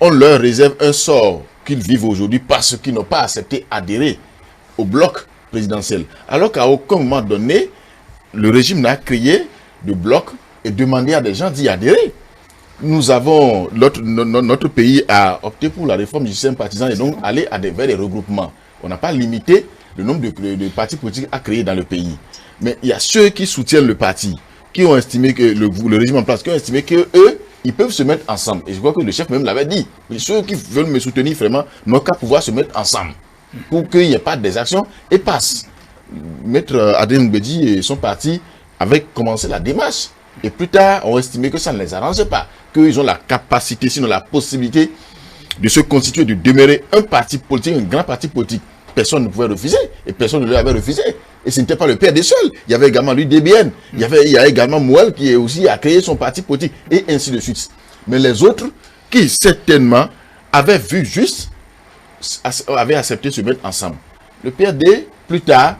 on leur réserve un sort qu'ils vivent aujourd'hui parce qu'ils n'ont pas accepté adhérer au bloc présidentiel, alors qu'à aucun moment donné, le régime n'a créé de bloc et demandé à des gens d'y adhérer. Nous avons, notre pays a opté pour la réforme du système partisan et donc aller vers des regroupements. On n'a pas limité le nombre de partis politiques à créer dans le pays. Mais il y a ceux qui soutiennent le parti, qui ont estimé que le régime en place, qui ont estimé que eux, ils peuvent se mettre ensemble. Et je crois que le chef même l'avait dit. Ceux qui veulent me soutenir vraiment n'ont qu'à pouvoir se mettre ensemble pour qu'il n'y ait pas des actions et passent. Maître Adrien Ngouedi et son parti avaient commencé la démarche. Et plus tard, on estimé que ça ne les arrangeait pas. Qu'ils ont la capacité, sinon la possibilité de se constituer, de demeurer un parti politique, un grand parti politique. Personne ne pouvait refuser. Et personne ne l'avait refusé. Et ce n'était pas le PRD seul. Il y avait également l'UDBN. Il y a également Mouel qui aussi a créé son parti politique. Et ainsi de suite. Mais les autres, qui certainement avaient vu juste, avaient accepté de se mettre ensemble. Le PRD, plus tard,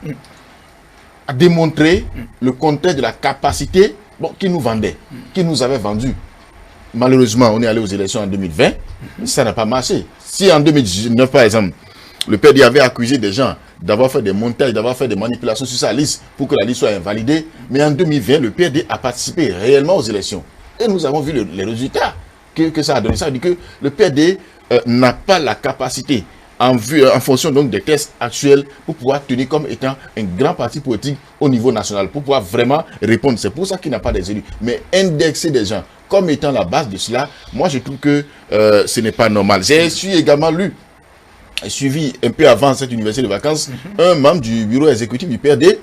a démontré le contexte de la capacité qui nous vendait, qui nous avait vendu. Malheureusement, on est allé aux élections en 2020. Ça n'a pas marché. Si en 2019, par exemple, le PRD avait accusé des gens d'avoir fait des montages, d'avoir fait des manipulations sur sa liste pour que la liste soit invalidée. Mais en 2020, le PRD a participé réellement aux élections. Et nous avons vu les résultats que ça a donné. Ça veut dire que le PRD n'a pas la capacité, en fonction donc des tests actuels, pour pouvoir tenir comme étant un grand parti politique au niveau national, pour pouvoir vraiment répondre. C'est pour ça qu'il n'a pas des élus. Mais indexer des gens comme étant la base de cela, moi je trouve que ce n'est pas normal. J'ai également suivi un peu avant cette université de vacances, un membre du bureau exécutif du PRD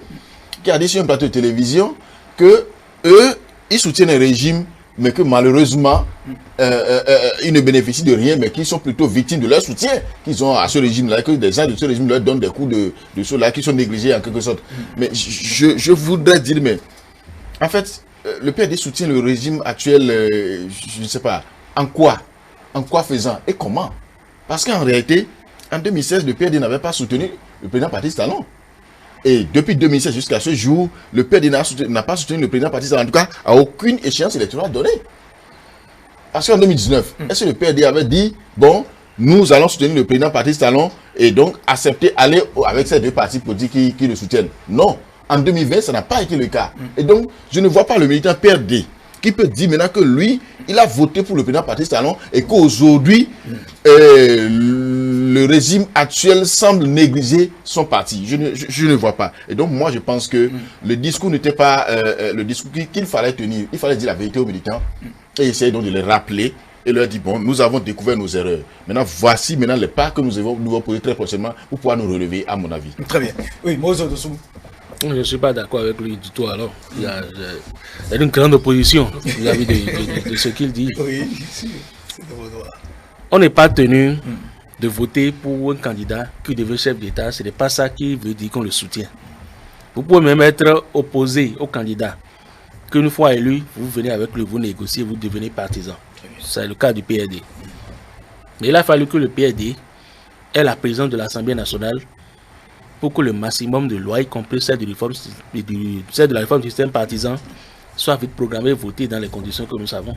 qui a dit sur un plateau de télévision que eux, ils soutiennent un régime, mais que malheureusement, ils ne bénéficient de rien, mais qu'ils sont plutôt victimes de leur soutien qu'ils ont à ce régime-là, que des gens de ce régime leur donnent des coups de ceux-là qui sont négligés en quelque sorte. Mais je voudrais dire, mais en fait, le PRD soutient le régime actuel, je ne sais pas, en quoi faisant et comment? Parce qu'en réalité, en 2016, le PRD n'avait pas soutenu le président Patrice Talon. Et depuis 2016 jusqu'à ce jour, le PRD n'a pas soutenu le président Patrice Talon, en tout cas, à aucune échéance électorale donnée. Parce qu'en 2019, est-ce que le PRD avait dit, bon, nous allons soutenir le président Patrice Talon et donc accepter aller avec ces deux partis politiques qui le soutiennent? Non. En 2020, ça n'a pas été le cas. Et donc, je ne vois pas le militant PRD qui peut dire maintenant que lui, il a voté pour le président Patrice Talon et qu'aujourd'hui, le régime actuel semble négliger son parti. Je ne vois pas. Et donc, moi, je pense que le discours n'était pas le discours qu'il fallait tenir. Il fallait dire la vérité aux militants et essayer donc de les rappeler et leur dire, bon, nous avons découvert nos erreurs. Maintenant, voici maintenant les pas que nous devons poser très prochainement pour pouvoir nous relever, à mon avis. Très bien. Oui, Moïse Dossou. Je ne suis pas d'accord avec lui du tout. Alors, il y a une grande opposition vis-à-vis de ce qu'il dit. Oui, c'est de vos droits. On n'est pas tenu de voter pour un candidat qui devient chef d'État. Ce n'est pas ça qui veut dire qu'on le soutient. Vous pouvez même être opposé au candidat. Qu'une fois élu, vous venez avec lui, vous négociez, vous devenez partisan. C'est le cas du PRD. Mais il a fallu que le PRD ait la présidence de l'Assemblée nationale pour que le maximum de lois, y compris celle de la réforme du système partisan, soit vite programmée et votée dans les conditions que nous savons.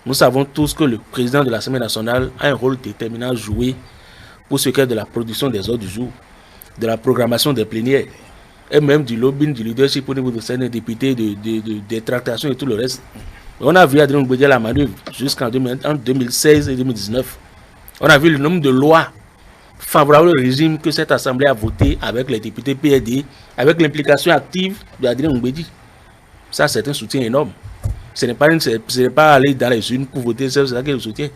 Nous savons tous que le président de l'Assemblée nationale a un rôle déterminant à jouer pour ce qui est de la production des ordres du jour, de la programmation des plénières, et même du lobbying, du leadership au niveau de certains députés, des tractations et tout le reste. On a vu Adrien Ngouébé la manœuvre jusqu'en 2016 et 2019. On a vu le nombre de lois favorables au régime que cette assemblée a voté avec les députés PRD, avec l'implication active d'Adrien Ngouébé. Ça, c'est un soutien énorme. Ce n'est pas aller dans les urnes pour voter, c'est ça qui est le soutien.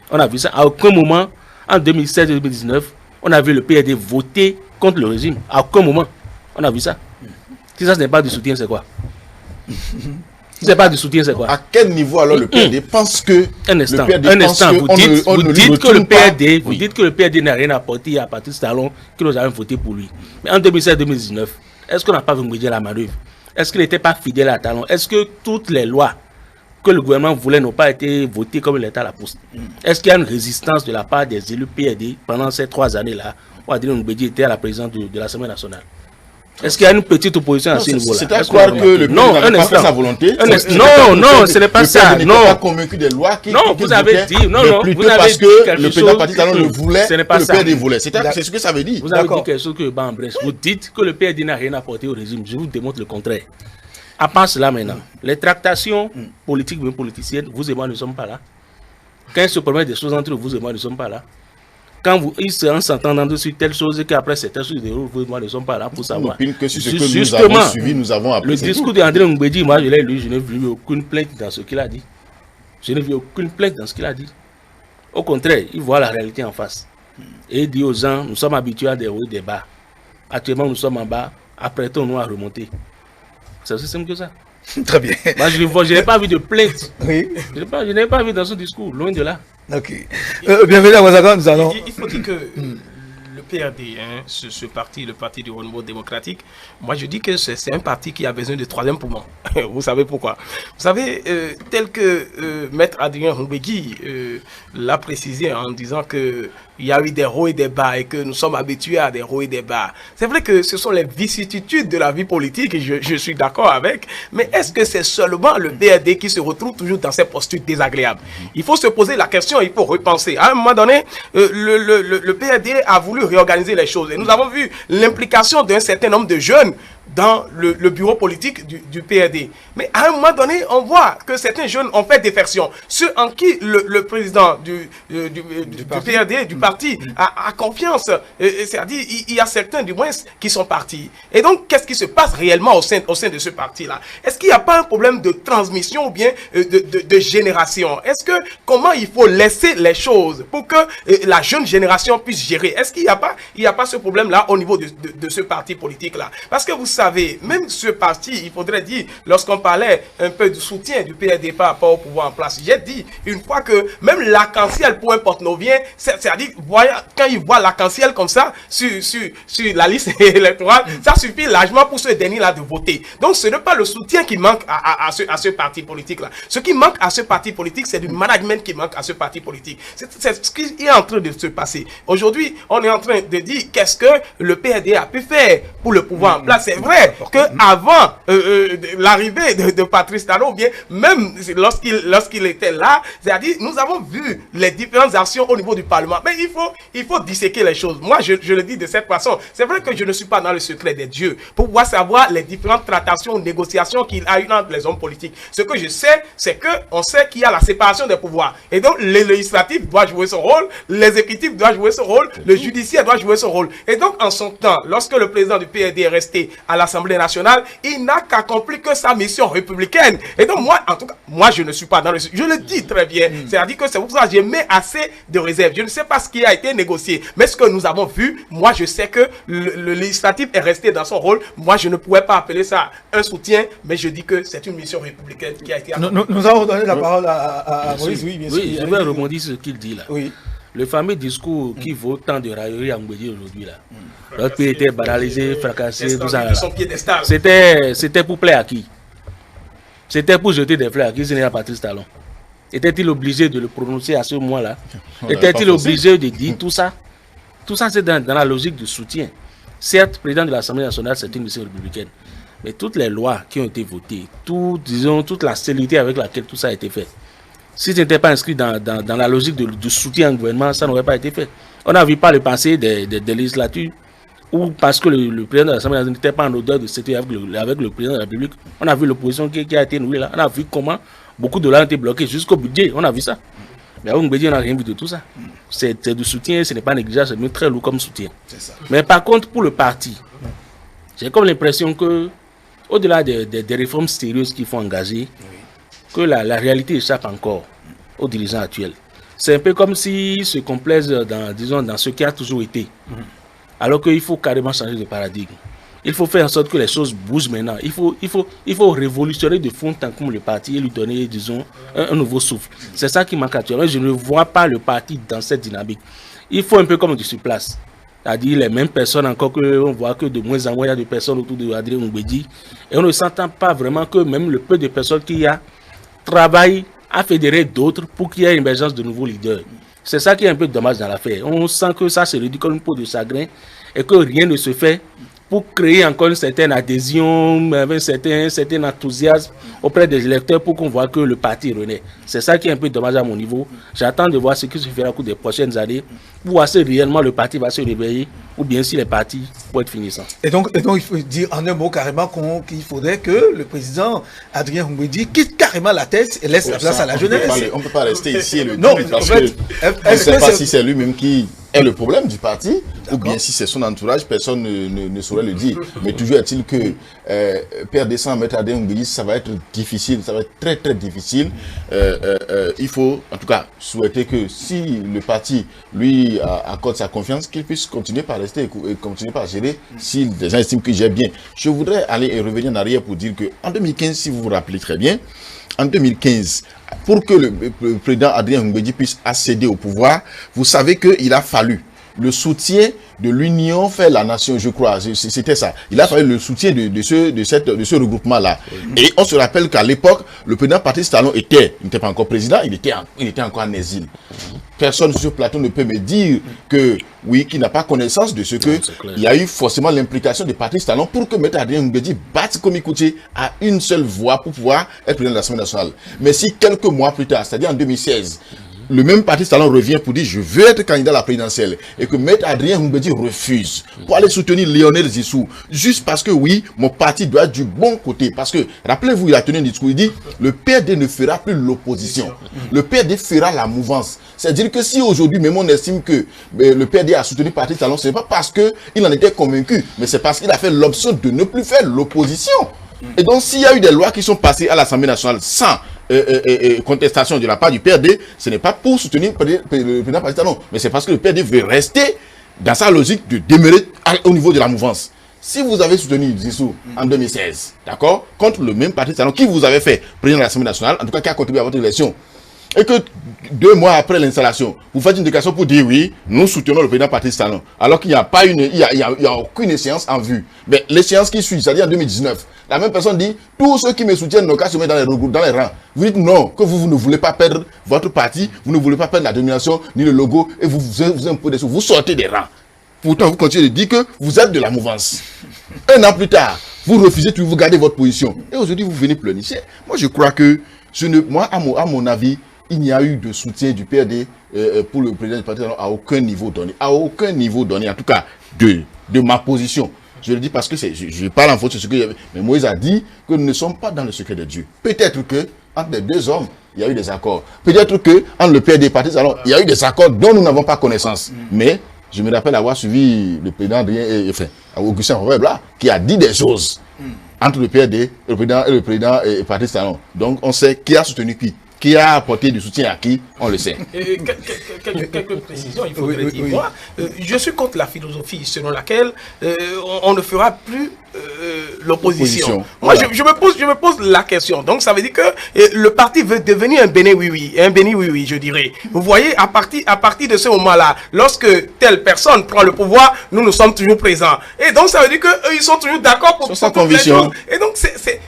On a vu ça. À aucun moment, en 2016 et 2019, on a vu le PRD voter contre le régime. À aucun moment, on a vu ça. Si ça, ce n'est pas du soutien, c'est quoi? Si ce n'est pas du soutien, c'est quoi? À quel niveau alors le PRD pense que un instant, vous dites que le PRD n'a rien apporté à Patrice Talon, que nous avons voté pour lui. Mais en 2016-2019, est-ce qu'on n'a pas vu Ngouébé la manœuvre? Est-ce qu'il n'était pas fidèle à Talon? Est-ce que toutes les lois que le gouvernement voulait n'ont pas été votées comme l'État à la poste? Est-ce qu'il y a une résistance de la part des élus PRD pendant ces 3 années-là où Adrien Ngouébé était à la présidence de l'Assemblée nationale? Est-ce qu'il y a une petite opposition à ce niveau-là? C'est à croire que le président n'a pas fait sa volonté. Non, ce n'est pas ça. Le président n'est pas convaincu des lois qui vous avez dit, parce que le président Patrice Talon le voulait, ce n'est pas le ça. PRD voulait. C'est ce que ça veut dire. Vous avez dit quelque chose que Bambrès. Vous dites que le PRD n'a rien apporté au régime. Je vous démontre le contraire. À part cela maintenant, les tractations politiques ou politiciennes, vous et moi ne sommes pas là. Quand il se permet des choses entre vous et moi ne sommes pas là. Quand ils s'entendent sur telle chose et qu'après certaines choses, vous et moi ne sommes pas là pour savoir. Que sur ce que nous avons suivi, nous avons appris. Le discours d'André Ngouébé, moi je l'ai lu, je n'ai vu aucune plainte dans ce qu'il a dit. Je n'ai vu aucune plainte dans ce qu'il a dit. Au contraire, il voit la réalité en face. Et il dit aux gens, nous sommes habitués à des hauts et des bas. Actuellement, nous sommes en bas, apprêtons-nous à remonter. C'est aussi simple que ça. Très bien. Moi, je n'ai pas vu de plainte. Oui. Je n'ai pas vu dans ce discours, loin de là. Ok. Bienvenue à Ouagazagan, nous allons... Il faut dire que le PRD, ce parti, le parti du renouveau démocratique, moi je dis que c'est un parti qui a besoin de 3e poumon. Vous savez pourquoi? Vous savez, tel que Maître Adrien Ngouébé l'a précisé en disant que il y a eu des hauts et des bas et que nous sommes habitués à des hauts et des bas. C'est vrai que ce sont les vicissitudes de la vie politique et je suis d'accord avec, mais est-ce que c'est seulement le PRD qui se retrouve toujours dans ces postures désagréables? Il faut se poser la question, il faut repenser. À un moment donné, le PRD a voulu réorganiser les choses et nous avons vu l'implication d'un certain nombre de jeunes dans le bureau politique du PRD. Mais à un moment donné, on voit que certains jeunes ont fait défection. Ceux en qui le président du PRD, du parti, a confiance. C'est-à-dire, il y a certains, du moins, qui sont partis. Et donc, qu'est-ce qui se passe réellement au sein de ce parti-là? Est-ce qu'il n'y a pas un problème de transmission ou bien de génération? Est-ce que, comment il faut laisser les choses pour que la jeune génération puisse gérer? Est-ce qu'il n'y a pas ce problème-là au niveau de ce parti politique-là? Parce que vous savez, même ce parti, il faudrait dire, lorsqu'on parlait un peu du soutien du PRD par rapport au pouvoir en place, j'ai dit une fois que même l'arc-en-ciel pour un porte-novien, c'est-à-dire, quand il voit l'arc-en-ciel comme ça sur la liste électorale, ça suffit largement pour ce dernier-là de voter. Donc ce n'est pas le soutien qui manque à ce parti politique-là. Ce qui manque à ce parti politique, c'est du management qui manque à ce parti politique. C'est ce qui est en train de se passer. Aujourd'hui, on est en train de dire qu'est-ce que le PRD a pu faire pour le pouvoir en place. C'est vrai qu'avant l'arrivée de Patrice Talon, bien même lorsqu'il était là, c'est-à-dire nous avons vu les différentes actions au niveau du Parlement. Mais il faut disséquer les choses. Moi, je le dis de cette façon. C'est vrai que je ne suis pas dans le secret des dieux pour pouvoir savoir les différentes tractations, négociations qu'il a eu entre les hommes politiques. Ce que je sais, c'est qu'on sait qu'il y a la séparation des pouvoirs. Et donc, le législatif doit jouer son rôle, l'exécutif doit jouer son rôle, le judiciaire doit jouer son rôle. Et donc, en son temps, lorsque le président du PRD est resté à l'Assemblée nationale, il n'a qu'accompli que sa mission républicaine. Et donc, moi, en tout cas, moi, je ne suis pas dans le... Je le dis très bien. C'est-à-dire que c'est pour ça que j'ai mis assez de réserve. Je ne sais pas ce qui a été négocié. Mais ce que nous avons vu, moi, je sais que le législatif est resté dans son rôle. Moi, je ne pourrais pas appeler ça un soutien, mais je dis que c'est une mission républicaine qui a été... Nous allons donner la parole à Maurice. Oui, bien sûr. Oui, je vais rebondir sur ce qu'il dit là. Oui. Le fameux discours qui vaut tant de railleries à Ngouébé aujourd'hui là. Notre pays était banalisé, fracassé, tout ça. C'était pour plaire à qui? C'était pour jeter des fleurs à qui? Ce n'est pas Patrice Talon. Était-il obligé de le prononcer à ce moment-là? Était-il obligé de dire tout ça? Tout ça, c'est dans la logique du soutien. Certes, président de l'Assemblée nationale, c'est une mission républicaine. Mais toutes les lois qui ont été votées, toute la célérité avec laquelle tout ça a été fait, si ce n'était pas inscrit dans la logique du soutien au gouvernement, ça n'aurait pas été fait. On a vu par le passé des législatures où, parce que le président de l'Assemblée n'était pas en odeur de c'était avec le président de la République, on a vu l'opposition qui a été nouée là. On a vu comment beaucoup de dollars ont été bloqués jusqu'au budget. On a vu ça. Mais à Mbedi, on n'a rien vu de tout ça. C'est du soutien, ce n'est pas négligeable, c'est même très lourd comme soutien. Mais par contre, pour le parti, j'ai comme l'impression que, au-delà des réformes sérieuses qu'il faut engager, que la réalité échappe encore aux dirigeants actuels. C'est un peu comme s'ils se complaisent dans ce qui a toujours été. Alors qu'il faut carrément changer de paradigme. Il faut faire en sorte que les choses bougent maintenant. Il faut révolutionner de fond en comble le parti et lui donner, disons, un nouveau souffle. C'est ça qui manque actuellement. Je ne vois pas le parti dans cette dynamique. Il faut un peu comme du sur place. C'est-à-dire les mêmes personnes encore qu'on voit que de moins en moins il y a de personnes autour de Adrien Mbedi. Et on ne s'entend pas vraiment que même le peu de personnes qu'il y a travaillent à fédérer d'autres pour qu'il y ait une émergence de nouveaux leaders. C'est ça qui est un peu dommage dans l'affaire. On sent que ça se réduit comme une peau de chagrin et que rien ne se fait pour créer encore une certaine adhésion, un certain enthousiasme auprès des électeurs pour qu'on voit que le parti renaît. C'est ça qui est un peu dommage à mon niveau. J'attends de voir ce qui se fera au cours des prochaines années pour voir si réellement le parti va se réveiller ou bien si les partis vont être finissants. Et donc il faut dire en un mot carrément qu'il faudrait que le président Adrien Mbedi quitte carrément la tête et laisse la place à la jeunesse. On ne peut pas rester ici et le dire parce que on ne sait pas si c'est lui-même qui est le problème du parti ou bien si c'est son entourage, personne ne saurait le dire. Mais toujours est-il que PRD sans mettre Adrien Mbedi, ça va être difficile, ça va être très très difficile. Il faut en tout cas souhaiter que si le parti lui accorde sa confiance, qu'il puisse continuer par rester et continuer par gérer si les gens estiment qu'il gère bien. Je voudrais aller et revenir en arrière pour dire que en 2015, si vous vous rappelez très bien, en 2015, pour que le président Adrien Mbedi puisse accéder au pouvoir, vous savez qu'il a fallu le soutien de l'Union fait la nation, je crois, c'était ça. Il a fallu le soutien de ce regroupement-là. Et on se rappelle qu'à l'époque, le président Patrice Talon n'était pas encore président, il était encore en exil. Personne sur ce plateau ne peut me dire que, oui, qu'il n'a pas connaissance de ce que il y a eu forcément l'implication de Patrice Talon pour que M. Adrien Mbedi batte Komi Koutié à une seule voix pour pouvoir être président de l'Assemblée nationale. Mais si quelques mois plus tard, c'est-à-dire en 2016, le même Patrice Talon revient pour dire je veux être candidat à la présidentielle et que M. Adrien Mbedi refuse pour aller soutenir Lionel Zissou juste parce que oui, mon parti doit être du bon côté. Parce que, rappelez-vous, il a tenu un discours, il dit le PRD ne fera plus l'opposition. Le PRD fera la mouvance. C'est-à-dire que si aujourd'hui même on estime que le PRD a soutenu Patrice Talon, ce n'est pas parce qu'il en était convaincu, mais c'est parce qu'il a fait l'option de ne plus faire l'opposition. Et donc s'il y a eu des lois qui sont passées à l'Assemblée nationale sans contestation de la part du PRD, ce n'est pas pour soutenir le président Patrice Talon, mais c'est parce que le PRD veut rester dans sa logique de demeurer au niveau de la mouvance. Si vous avez soutenu Zissou en 2016, d'accord, contre le même Patrice Talon qui vous avait fait président de l'Assemblée nationale, en tout cas qui a contribué à votre élection, et que 2 mois après l'installation, vous faites une déclaration pour dire oui, nous soutenons le président Patrice Talon, alors qu'il n'y a pas il y a aucune échéance en vue. Mais l'échéance qui suit, c'est-à-dire en 2019, la même personne dit tous ceux qui me soutiennent n'ont qu'à se mettre dans les rangs. Vous dites non, que vous ne voulez pas perdre votre parti, vous ne voulez pas perdre la domination ni le logo et vous imposez, vous sortez des rangs. Pourtant, vous continuez de dire que vous êtes de la mouvance. 1 an plus tard, vous refusez toujours, vous gardez votre position. Et aujourd'hui, vous venez pleurnicher. Moi, je crois que, à mon avis, il n'y a eu de soutien du PRD pour le président du parti à aucun niveau donné. À aucun niveau donné, en tout cas, de ma position. Je le dis parce que je parle en faute de ce que mais Moïse a dit que nous ne sommes pas dans le secret de Dieu. Peut-être que entre les 2 hommes, il y a eu des accords. Peut-être que entre le PRD et Patrice Talon, il y a eu des accords dont nous n'avons pas connaissance. Mais je me rappelle avoir suivi le président Adrien, Augustin Robert, qui a dit des choses entre le PRD, le président et Patrice Talon. Donc on sait qui a soutenu qui a apporté du soutien à qui, on le sait. Quelques précisions, il faudrait dire. Moi, je suis contre la philosophie selon laquelle on ne fera plus l'opposition. Moi, je me pose la question. Donc, ça veut dire que le parti veut devenir un Béni oui, je dirais. Vous voyez, à partir de ce moment-là, lorsque telle personne prend le pouvoir, nous sommes toujours présents. Et donc, ça veut dire qu'eux, ils sont toujours d'accord pour sa conviction. Et donc,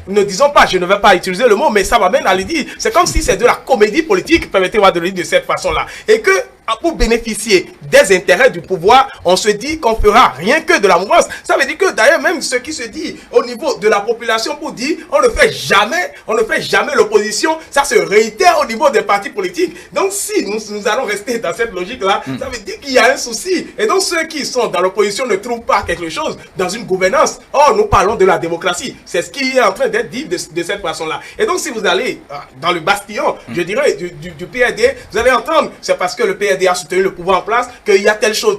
ne disons pas, je ne vais pas utiliser le mot, mais ça va bien aller dire. C'est comme si c'est de la comédie politique, permettez-moi de le dire de cette façon-là. Et que pour bénéficier des intérêts du pouvoir, on se dit qu'on fera rien que de la mouvance. Ça veut dire que d'ailleurs même ce qui se dit au niveau de la population pour dire on ne fait jamais l'opposition, ça se réitère au niveau des partis politiques. Donc si nous allons rester dans cette logique-là, ça veut dire qu'il y a un souci. Et donc ceux qui sont dans l'opposition ne trouvent pas quelque chose dans une gouvernance. Or nous parlons de la démocratie. C'est ce qui est en train d'être dit de cette façon-là. Et donc si vous allez dans le bastillon, je dirais, du PRD, vous allez entendre, c'est parce que le PRD a soutenu le pouvoir en place, qu'il y a telle chose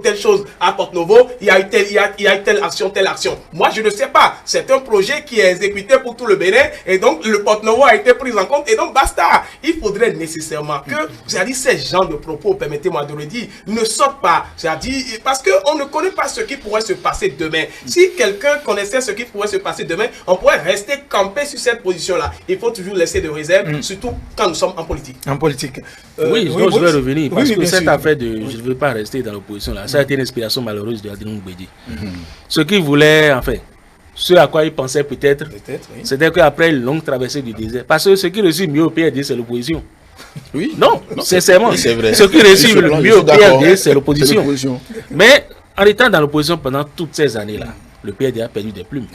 à Porte-Novo, il y a eu telle action. Moi, je ne sais pas. C'est un projet qui est exécuté pour tout le Bénin, et donc le Porte-Novo a été pris en compte, et donc basta. Il faudrait nécessairement que, c'est-à-dire ces gens de propos, permettez-moi de le dire, ne sortent pas, c'est-à-dire, parce qu'on ne connaît pas ce qui pourrait se passer demain. Si quelqu'un connaissait ce qui pourrait se passer demain, on pourrait rester campé sur cette position-là. Il faut toujours laisser de réserve, surtout quand nous sommes en politique. En politique. Oui, je vais revenir, parce que cette affaire de je ne veux pas rester dans l'opposition là, ça a été une inspiration malheureuse de Adrien Mbedi. Ce qu'il voulait, en fait, ce à quoi il pensait peut-être, c'était qu'après une longue traversée du désert, parce que ce qui réussit mieux au PRD, c'est l'opposition. Oui. Non, sincèrement, c'est vrai. Ce qui réussit mieux au PRD, c'est l'opposition. Mais en étant dans l'opposition pendant toutes ces années-là, le PRD a perdu des plumes.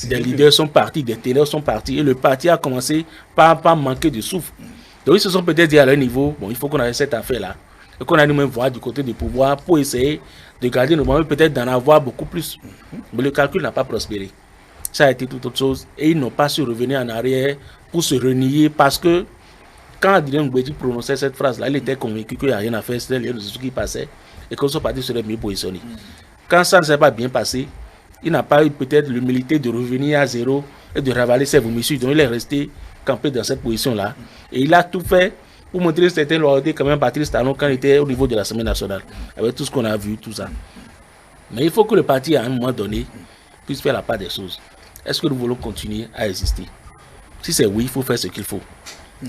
Des leaders sont partis, des ténors sont partis, et le parti a commencé par manquer de souffle. Donc ils se sont peut-être dit à leur niveau, bon, il faut qu'on arrête cette affaire-là, et qu'on a nous-mêmes voir du côté du pouvoir pour essayer de garder nos moyens, peut-être d'en avoir beaucoup plus. Mais le calcul n'a pas prospéré. Ça a été toute autre chose, et ils n'ont pas su revenir en arrière pour se renier, parce que quand Adrien Mbedi prononçait cette phrase-là, il était convaincu qu'il n'y a rien à faire, c'était ce qui passait, et que son parti serait mieux positionné. Quand ça ne s'est pas bien passé, il n'a pas eu peut-être l'humilité de revenir à zéro et de ravaler ses vomissures. Donc il est resté campé dans cette position-là. Et il a tout fait pour montrer une certaine loyauté quand même Patrice Talon quand il était au niveau de l'Assemblée nationale. Avec tout ce qu'on a vu, tout ça. Mais il faut que le parti, à un moment donné, puisse faire la part des choses. Est-ce que nous voulons continuer à exister? Si c'est oui, il faut faire ce qu'il faut.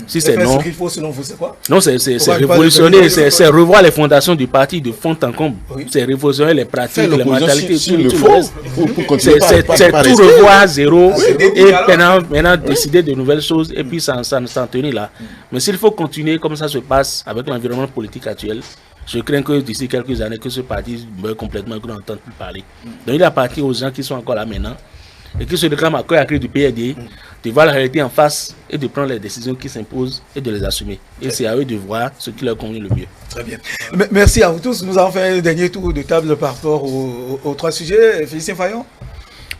Si c'est non, ce qu'il faut selon vous, c'est quoi? Non, c'est révolutionner, c'est revoir les fondations du parti de fond en comble. Oui. C'est révolutionner les pratiques, les mentalités, tout le reste. C'est tout revoir à zéro et maintenant décider de nouvelles choses et puis s'en tenir là. Mais s'il faut continuer comme ça se passe avec l'environnement politique actuel, je crains que d'ici quelques années que ce parti meure complètement et qu'on n'entende plus parler. Donc il appartient aux gens qui sont encore là maintenant et qui se réclament à cœur à cri du PRD, de voir la réalité en face et de prendre les décisions qui s'imposent et de les assumer. Et c'est à eux de voir ce qui leur convient le mieux. Très bien. Merci à vous tous. Nous avons fait un dernier tour de table par rapport aux trois sujets. Félicien Fayon.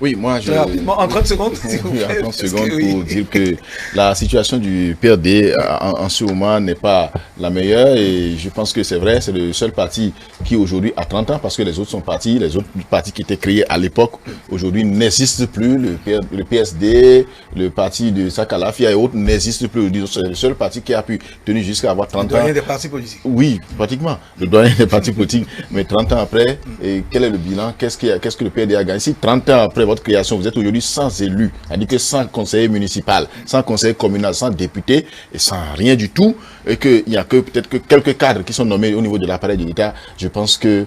Oui, moi je... Rapidement, en 30 secondes, s'il vous plaît. En 30 secondes pour dire que la situation du PRD en ce moment n'est pas la meilleure et je pense que c'est vrai, c'est le seul parti qui aujourd'hui a 30 ans parce que les autres sont partis, les autres partis qui étaient créés à l'époque aujourd'hui n'existent plus, le PSD, le parti de Sakalafia et autres n'existent plus, c'est le seul parti qui a pu tenir jusqu'à avoir 30 ans. Le doyen des partis politiques. Oui, pratiquement, le doyen des partis politiques, mais 30 ans après, et quel est le bilan, qu'est-ce que le PRD a gagné? Si 30 ans après votre création, vous êtes aujourd'hui sans élus, c'est-à-dire que sans conseiller municipal, sans conseiller communal, sans député, et sans rien du tout, et qu'il n'y a que peut-être que quelques cadres qui sont nommés au niveau de l'appareil de l'État, je pense que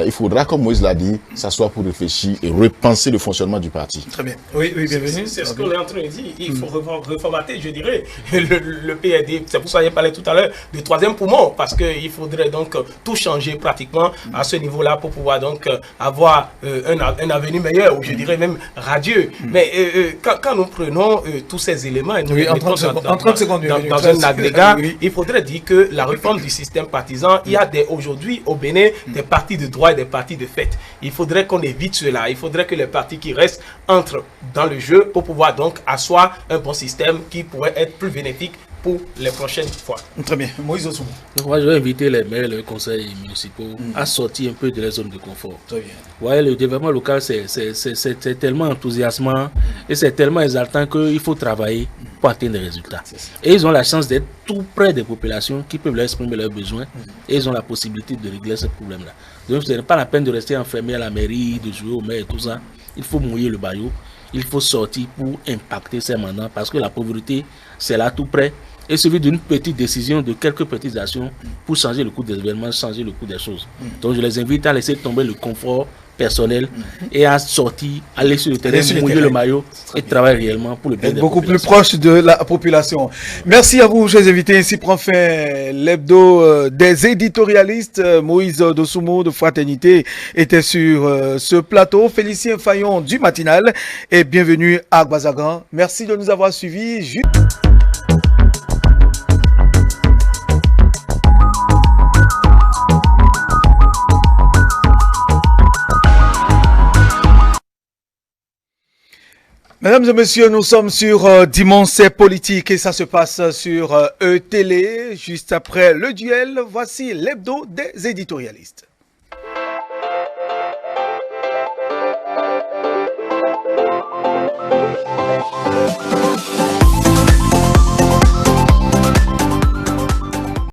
il faudra, comme Moïse l'a dit, s'asseoir pour réfléchir et repenser le fonctionnement du parti. Très bien. Oui, bienvenue. C'est ce qu'on est en train de dire. Il faut reformater, je dirais, le PRD. C'est pour ça que j'ai parlé tout à l'heure du troisième poumon, parce qu'il faudrait donc tout changer pratiquement à ce niveau-là pour pouvoir donc avoir un avenir meilleur, ou je dirais même radieux. Mais quand nous prenons tous ces éléments et nous les mettons dans un agrégat, il faudrait dire que la réforme du système partisan, il y a aujourd'hui au Bénin des partis de droit et des partis de fait. Il faudrait qu'on évite cela. Il faudrait que les partis qui restent entrent dans le jeu pour pouvoir donc asseoir un bon système qui pourrait être plus bénéfique pour les prochaines fois. Très bien. Moïse Dossou. Moi, je vais inviter les maires et les conseils municipaux à sortir un peu de la zone de confort. Très bien. Ouais, le développement local, c'est tellement enthousiasmant et c'est tellement exaltant qu'il faut travailler pour atteindre des résultats. Et ils ont la chance d'être tout près des populations qui peuvent leur exprimer leurs besoins et ils ont la possibilité de régler ce problème-là. Donc, ce n'est pas la peine de rester enfermé à la mairie, de jouer au maire et tout ça. Il faut mouiller le maillot. Il faut sortir pour impacter ces mandats parce que la pauvreté, c'est là tout près. est suivi d'une petite décision, de quelques petites actions pour changer le cours des événements, changer le cours des choses. Donc je les invite à laisser tomber le confort personnel et à sortir, aller sur le terrain, mouiller le maillot et travailler réellement pour le bien des beaucoup plus populations. proche de la population. Merci à vous, chers invités. Ainsi prend fin l'hebdo des éditorialistes. Moïse Dossoumo de Fraternité était sur ce plateau. Félicien Fayon du matinal et bienvenue à Gbazagan. Merci de nous avoir suivis. Mesdames et messieurs, nous sommes sur Dimanche politique et ça se passe sur E-Télé. Juste après le duel, voici l'hebdo des éditorialistes.